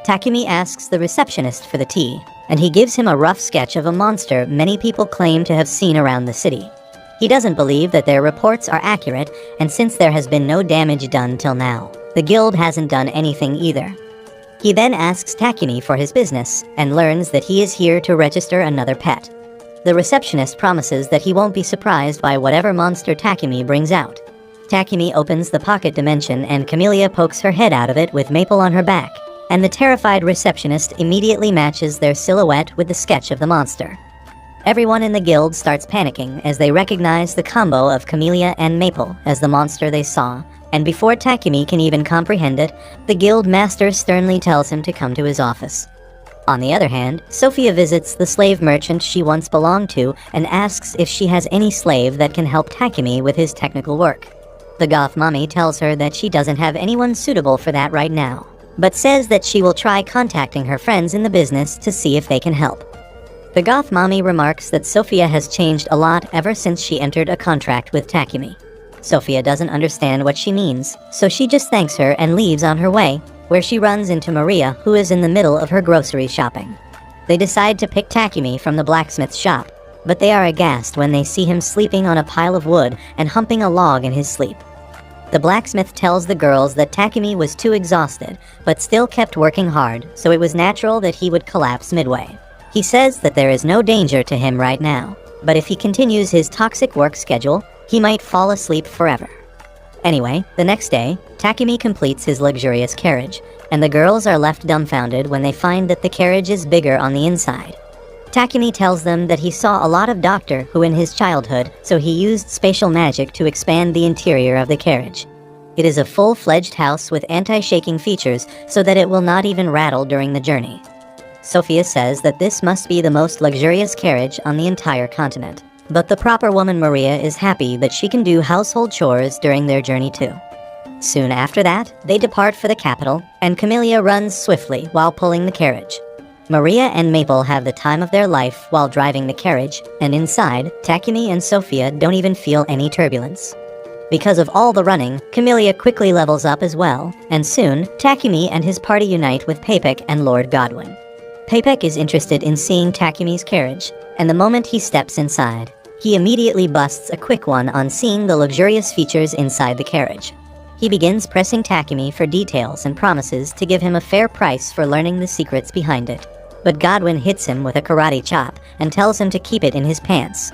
Takumi asks the receptionist for the tea, and he gives him a rough sketch of a monster many people claim to have seen around the city. He doesn't believe that their reports are accurate, and since there has been no damage done till now, the guild hasn't done anything either. He then asks Takumi for his business, and learns that he is here to register another pet. The receptionist promises that he won't be surprised by whatever monster Takumi brings out. Takumi opens the pocket dimension and Camellia pokes her head out of it with Maple on her back, and the terrified receptionist immediately matches their silhouette with the sketch of the monster. Everyone in the guild starts panicking as they recognize the combo of Camellia and Maple as the monster they saw, and before Takumi can even comprehend it, the guild master sternly tells him to come to his office. On the other hand, Sophia visits the slave merchant she once belonged to and asks if she has any slave that can help Takumi with his technical work. The goth mommy tells her that she doesn't have anyone suitable for that right now, but says that she will try contacting her friends in the business to see if they can help. The goth mommy remarks that Sophia has changed a lot ever since she entered a contract with Takumi. Sophia doesn't understand what she means, so she just thanks her and leaves on her way, where she runs into Maria, who is in the middle of her grocery shopping. They decide to pick Takumi from the blacksmith's shop, but they are aghast when they see him sleeping on a pile of wood and humping a log in his sleep. The blacksmith tells the girls that Takumi was too exhausted, but still kept working hard, so it was natural that he would collapse midway. He says that there is no danger to him right now, but if he continues his toxic work schedule, he might fall asleep forever. Anyway, the next day, Takumi completes his luxurious carriage, and the girls are left dumbfounded when they find that the carriage is bigger on the inside. Takumi tells them that he saw a lot of Doctor Who in his childhood, so he used spatial magic to expand the interior of the carriage. It is a full-fledged house with anti-shaking features so that it will not even rattle during the journey. Sophia says that this must be the most luxurious carriage on the entire continent, but the proper woman Maria is happy that she can do household chores during their journey too. Soon after that, they depart for the capital, and Camellia runs swiftly while pulling the carriage. Maria and Maple have the time of their life while driving the carriage, and inside, Takumi and Sophia don't even feel any turbulence. Because of all the running, Camellia quickly levels up as well, and soon, Takumi and his party unite with Papek and Lord Godwin. Papek is interested in seeing Takumi's carriage, and the moment he steps inside, he immediately busts a quick one on seeing the luxurious features inside the carriage. He begins pressing Takumi for details and promises to give him a fair price for learning the secrets behind it. But Godwin hits him with a karate chop and tells him to keep it in his pants.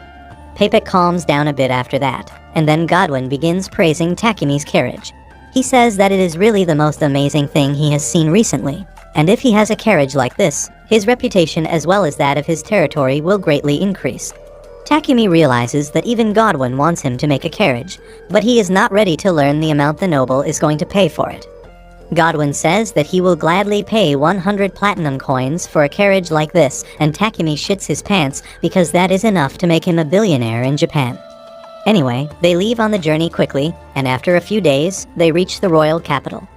Papek calms down a bit after that, and then Godwin begins praising Takumi's carriage. He says that it is really the most amazing thing he has seen recently, and if he has a carriage like this, his reputation as well as that of his territory will greatly increase. Takumi realizes that even Godwin wants him to make a carriage, but he is not ready to learn the amount the noble is going to pay for it. Godwin says that he will gladly pay 100 platinum coins for a carriage like this, and Takumi shits his pants because that is enough to make him a billionaire in Japan. Anyway, they leave on the journey quickly, and after a few days, they reach the royal capital.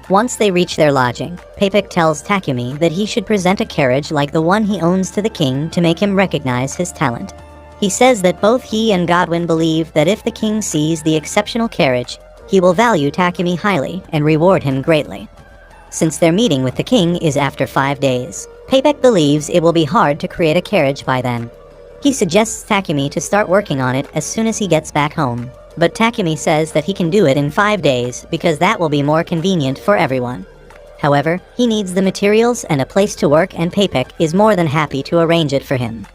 Once they reach their lodging, Papek tells Takumi that he should present a carriage like the one he owns to the king to make him recognize his talent. He says that both he and Godwin believe that if the king sees the exceptional carriage, he will value Takumi highly and reward him greatly. Since their meeting with the king is after 5 days, Papek believes it will be hard to create a carriage by then. He suggests Takumi to start working on it as soon as he gets back home, but Takumi says that he can do it in 5 days because that will be more convenient for everyone. However, he needs the materials and a place to work, and Papek is more than happy to arrange it for him.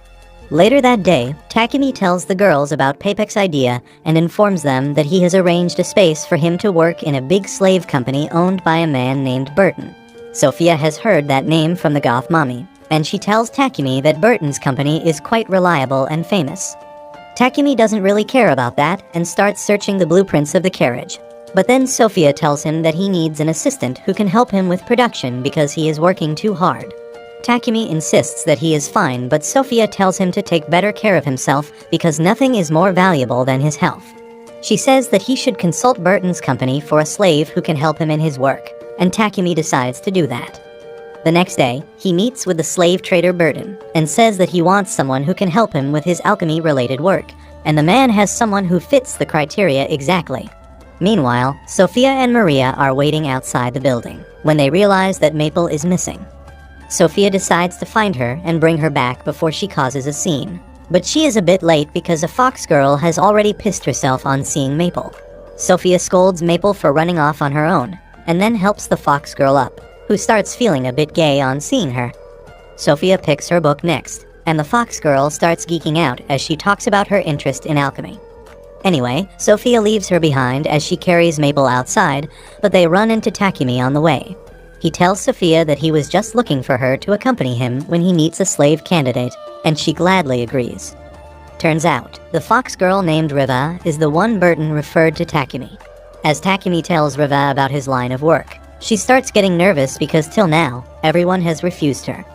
Later that day, Takumi tells the girls about Papek's idea and informs them that he has arranged a space for him to work in a big slave company owned by a man named Burton. Sophia has heard that name from the goth mommy, and she tells Takumi that Burton's company is quite reliable and famous. Takumi doesn't really care about that and starts searching the blueprints of the carriage. But then Sophia tells him that he needs an assistant who can help him with production because he is working too hard. Takumi insists that he is fine, but Sophia tells him to take better care of himself because nothing is more valuable than his health. She says that he should consult Burton's company for a slave who can help him in his work, and Takumi decides to do that. The next day, he meets with the slave trader Burton and says that he wants someone who can help him with his alchemy-related work, and the man has someone who fits the criteria exactly. Meanwhile, Sophia and Maria are waiting outside the building when they realize that Maple is missing. Sophia decides to find her and bring her back before she causes a scene. But she is a bit late because a fox girl has already pissed herself on seeing Maple. Sophia scolds Maple for running off on her own, and then helps the fox girl up, who starts feeling a bit gay on seeing her. Sophia picks her book next, and the fox girl starts geeking out as she talks about her interest in alchemy. Anyway, Sophia leaves her behind as she carries Maple outside, but they run into Takumi on the way. He tells Sophia that he was just looking for her to accompany him when he meets a slave candidate, and she gladly agrees. Turns out, the fox girl named Riva is the one Burton referred to Takumi. As Takumi tells Riva about his line of work, she starts getting nervous because till now, everyone has refused her.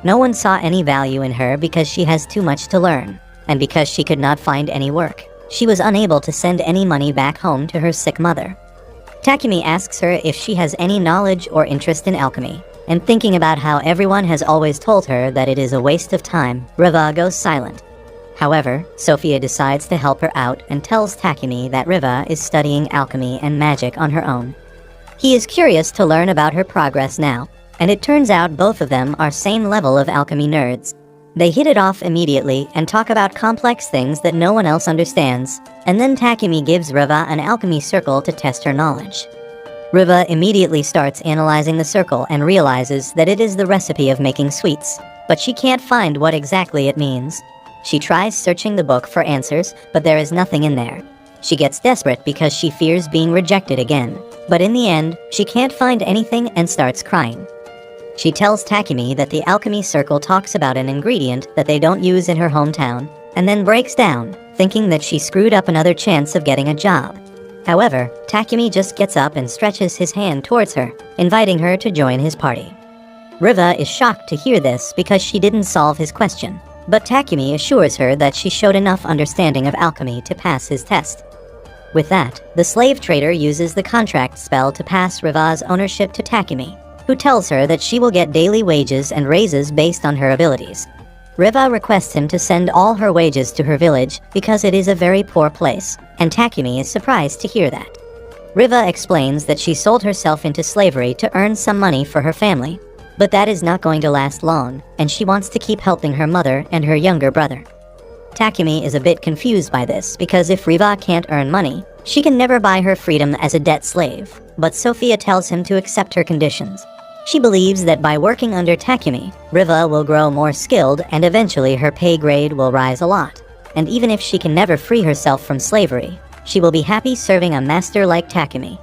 No one saw any value in her because she has too much to learn, and because she could not find any work. She was unable to send any money back home to her sick mother. Takumi asks her if she has any knowledge or interest in alchemy, and thinking about how everyone has always told her that it is a waste of time, Riva goes silent. However, Sophia decides to help her out and tells Takumi that Riva is studying alchemy and magic on her own. He is curious to learn about her progress now, and it turns out both of them are same level of alchemy nerds. They hit it off immediately and talk about complex things that no one else understands, and then Takumi gives Riva an alchemy circle to test her knowledge. Riva immediately starts analyzing the circle and realizes that it is the recipe of making sweets, but she can't find what exactly it means. She tries searching the book for answers, but there is nothing in there. She gets desperate because she fears being rejected again, but in the end, she can't find anything and starts crying. She tells Takumi that the alchemy circle talks about an ingredient that they don't use in her hometown, and then breaks down, thinking that she screwed up another chance of getting a job. However, Takumi just gets up and stretches his hand towards her, inviting her to join his party. Riva is shocked to hear this because she didn't solve his question, but Takumi assures her that she showed enough understanding of alchemy to pass his test. With that, the slave trader uses the contract spell to pass Riva's ownership to Takumi, who tells her that she will get daily wages and raises based on her abilities. Riva requests him to send all her wages to her village because it is a very poor place, and Takumi is surprised to hear that. Riva explains that she sold herself into slavery to earn some money for her family, but that is not going to last long, and she wants to keep helping her mother and her younger brother. Takumi is a bit confused by this because if Riva can't earn money, she can never buy her freedom as a debt slave, but Sophia tells him to accept her conditions. She believes that by working under Takumi, Riva will grow more skilled and eventually her pay grade will rise a lot. And even if she can never free herself from slavery, she will be happy serving a master like Takumi.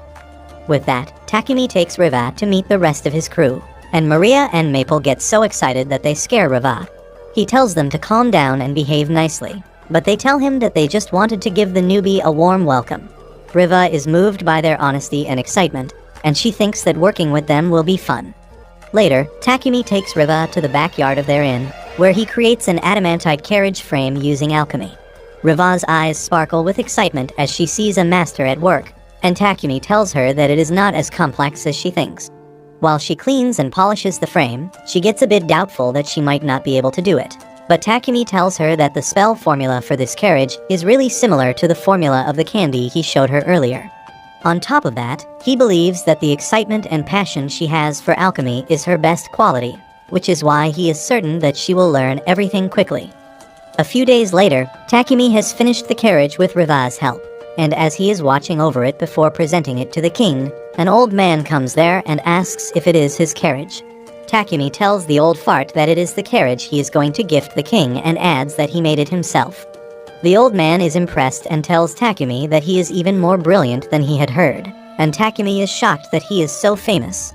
With that, Takumi takes Riva to meet the rest of his crew, and Maria and Maple get so excited that they scare Riva. He tells them to calm down and behave nicely, but they tell him that they just wanted to give the newbie a warm welcome. Riva is moved by their honesty and excitement, and she thinks that working with them will be fun. Later, Takumi takes Riva to the backyard of their inn, where he creates an adamantite carriage frame using alchemy. Riva's eyes sparkle with excitement as she sees a master at work, and Takumi tells her that it is not as complex as she thinks. While she cleans and polishes the frame, she gets a bit doubtful that she might not be able to do it. But Takumi tells her that the spell formula for this carriage is really similar to the formula of the candy he showed her earlier. On top of that, he believes that the excitement and passion she has for alchemy is her best quality, which is why he is certain that she will learn everything quickly. A few days later, Takumi has finished the carriage with Riva's help, and as he is watching over it before presenting it to the king, an old man comes there and asks if it is his carriage. Takumi tells the old fart that it is the carriage he is going to gift the king and adds that he made it himself. The old man is impressed and tells Takumi that he is even more brilliant than he had heard, and Takumi is shocked that he is so famous.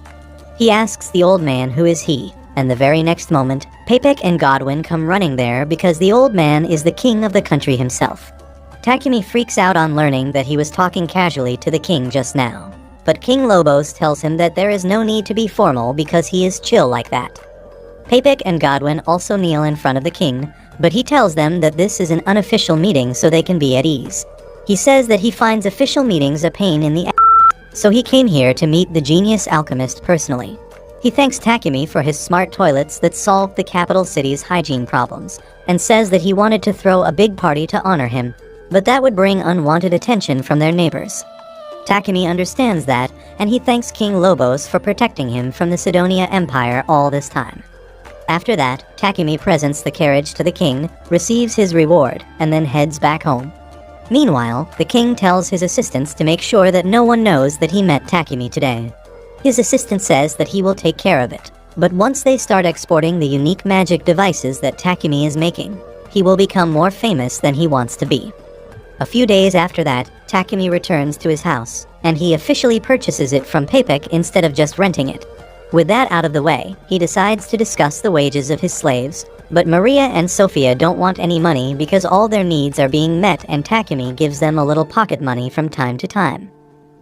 He asks the old man who is he, and the very next moment, Papik and Godwin come running there because the old man is the king of the country himself. Takumi freaks out on learning that he was talking casually to the king just now. But King Lobos tells him that there is no need to be formal because he is chill like that. Papik and Godwin also kneel in front of the king, but he tells them that this is an unofficial meeting so they can be at ease. He says that he finds official meetings a pain in the ass, so he came here to meet the genius alchemist personally. He thanks Takumi for his smart toilets that solved the capital city's hygiene problems, and says that he wanted to throw a big party to honor him, but that would bring unwanted attention from their neighbors. Takumi understands that, and he thanks King Lobos for protecting him from the Sidonia Empire all this time. After that, Takumi presents the carriage to the king, receives his reward, and then heads back home. Meanwhile, the king tells his assistants to make sure that no one knows that he met Takumi today. His assistant says that he will take care of it, but once they start exporting the unique magic devices that Takumi is making, he will become more famous than he wants to be. A few days after that, Takumi returns to his house, and he officially purchases it from Papik instead of just renting it. With that out of the way, he decides to discuss the wages of his slaves, but Maria and Sophia don't want any money because all their needs are being met and Takumi gives them a little pocket money from time to time.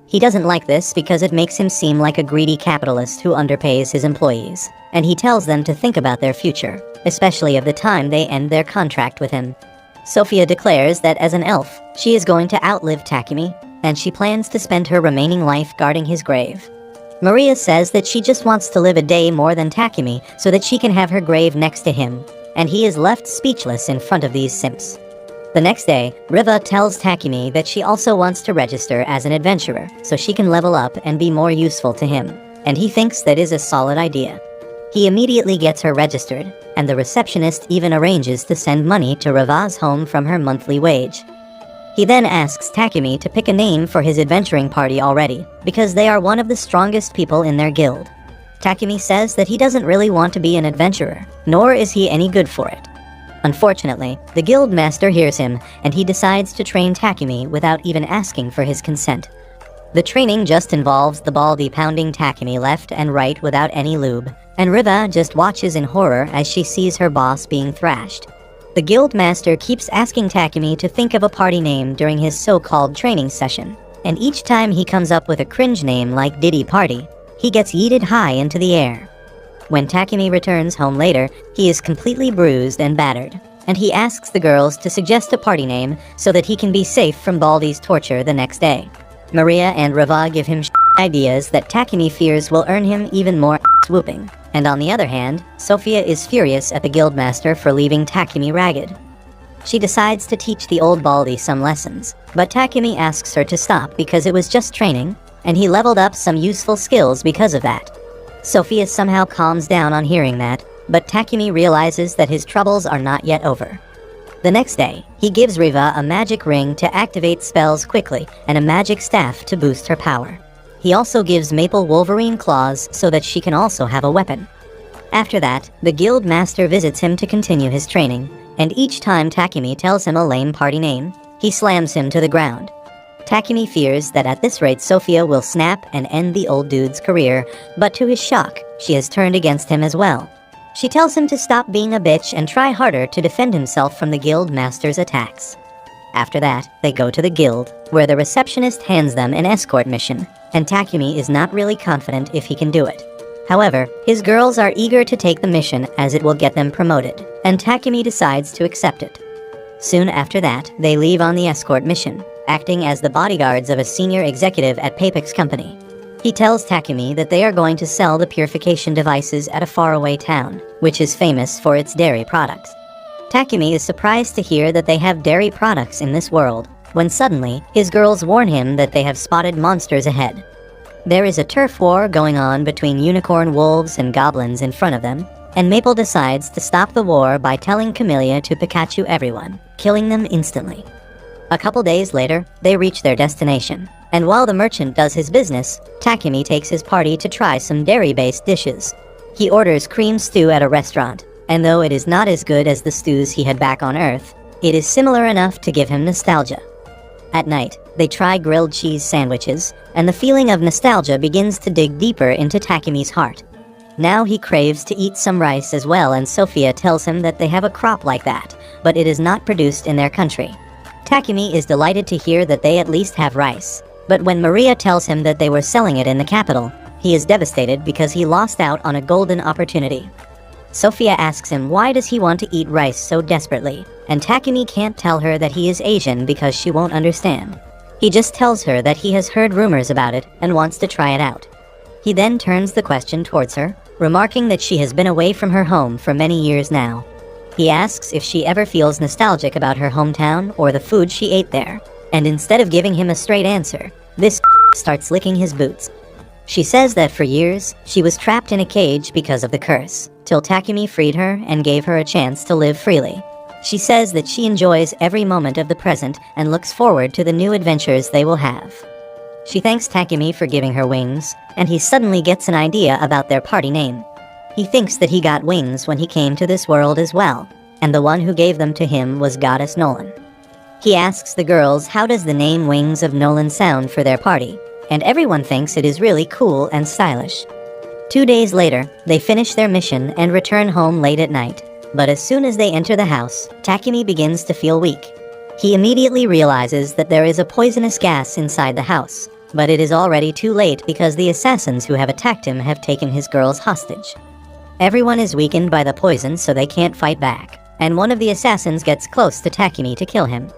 He doesn't like this because it makes him seem like a greedy capitalist who underpays his employees, and he tells them to think about their future, especially of the time they end their contract with him. Sophia declares that as an elf, she is going to outlive Takumi, and she plans to spend her remaining life guarding his grave. Maria says that she just wants to live a day more than Takumi so that she can have her grave next to him, and he is left speechless in front of these simps. The next day, Riva tells Takumi that she also wants to register as an adventurer so she can level up and be more useful to him, and he thinks that is a solid idea. He immediately gets her registered, and the receptionist even arranges to send money to Riva's home from her monthly wage. He then asks Takumi to pick a name for his adventuring party already, because they are one of the strongest people in their guild. Takumi says that he doesn't really want to be an adventurer, nor is he any good for it. Unfortunately, the guild master hears him, and he decides to train Takumi without even asking for his consent. The training just involves the baldy pounding Takumi left and right without any lube, and Riva just watches in horror as she sees her boss being thrashed. The guild master keeps asking Takumi to think of a party name during his so-called training session, and each time he comes up with a cringe name like Diddy Party, he gets yeeted high into the air. When Takumi returns home later, he is completely bruised and battered, and he asks the girls to suggest a party name so that he can be safe from Baldy's torture the next day. Maria and Riva give him ideas that Takumi fears will earn him even more whooping. And on the other hand, Sophia is furious at the guildmaster for leaving Takumi ragged. She decides to teach the old Baldy some lessons, but Takumi asks her to stop because it was just training, and he leveled up some useful skills because of that. Sophia somehow calms down on hearing that, but Takumi realizes that his troubles are not yet over. The next day, he gives Riva a magic ring to activate spells quickly and a magic staff to boost her power. He also gives Maple Wolverine claws so that she can also have a weapon. After that, the guild master visits him to continue his training, and each time Takumi tells him a lame party name, he slams him to the ground. Takumi fears that at this rate Sophia will snap and end the old dude's career, but to his shock, she has turned against him as well. She tells him to stop being a bitch and try harder to defend himself from the guild master's attacks. After that, they go to the guild, where the receptionist hands them an escort mission, and Takumi is not really confident if he can do it. However, his girls are eager to take the mission as it will get them promoted, and Takumi decides to accept it. Soon after that, they leave on the escort mission, acting as the bodyguards of a senior executive at Papik's company. He tells Takumi that they are going to sell the purification devices at a faraway town, which is famous for its dairy products. Takumi is surprised to hear that they have dairy products in this world, when suddenly, his girls warn him that they have spotted monsters ahead. There is a turf war going on between unicorn wolves and goblins in front of them, and Maple decides to stop the war by telling Camellia to Pikachu everyone, killing them instantly. A couple days later, they reach their destination, and while the merchant does his business, Takumi takes his party to try some dairy-based dishes. He orders cream stew at a restaurant, and though it is not as good as the stews he had back on Earth, it is similar enough to give him nostalgia. At night, they try grilled cheese sandwiches, and the feeling of nostalgia begins to dig deeper into Takumi's heart. Now he craves to eat some rice as well, and Sophia tells him that they have a crop like that, but it is not produced in their country. Takumi is delighted to hear that they at least have rice, but when Maria tells him that they were selling it in the capital, he is devastated because he lost out on a golden opportunity. Sophia asks him why does he want to eat rice so desperately, and Takumi can't tell her that he is Asian because she won't understand. He just tells her that he has heard rumors about it and wants to try it out. He then turns the question towards her, remarking that she has been away from her home for many years now. He asks if she ever feels nostalgic about her hometown or the food she ate there, and instead of giving him a straight answer, this starts licking his boots. She says that for years, she was trapped in a cage because of the curse, till Takumi freed her and gave her a chance to live freely. She says that she enjoys every moment of the present and looks forward to the new adventures they will have. She thanks Takumi for giving her wings, and he suddenly gets an idea about their party name. He thinks that he got wings when he came to this world as well, and the one who gave them to him was Goddess Nolan. He asks the girls how does the name Wings of Nolan sound for their party, and everyone thinks it is really cool and stylish. 2 days later, they finish their mission and return home late at night, but as soon as they enter the house, Takumi begins to feel weak. He immediately realizes that there is a poisonous gas inside the house, but it is already too late because the assassins who have attacked him have taken his girls hostage. Everyone is weakened by the poison, so they can't fight back, and one of the assassins gets close to Takumi to kill him.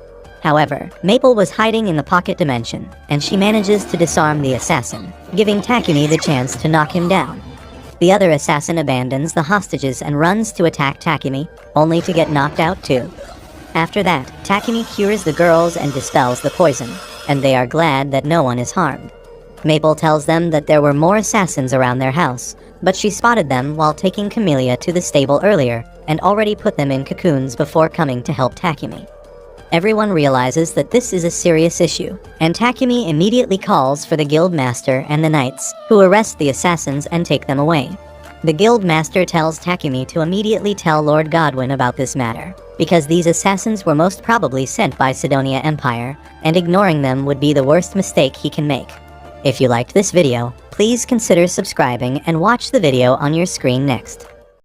However, Maple was hiding in the pocket dimension, and she manages to disarm the assassin, giving Takumi the chance to knock him down. The other assassin abandons the hostages and runs to attack Takumi, only to get knocked out too. After that, Takumi cures the girls and dispels the poison, and they are glad that no one is harmed. Maple tells them that there were more assassins around their house, but she spotted them while taking Camellia to the stable earlier, and already put them in cocoons before coming to help Takumi. Everyone realizes that this is a serious issue, and Takumi immediately calls for the guild master and the knights, who arrest the assassins and take them away. The guild master tells Takumi to immediately tell Lord Godwin about this matter, because these assassins were most probably sent by Sidonia Empire, and ignoring them would be the worst mistake he can make. If you liked this video, please consider subscribing and watch the video on your screen next.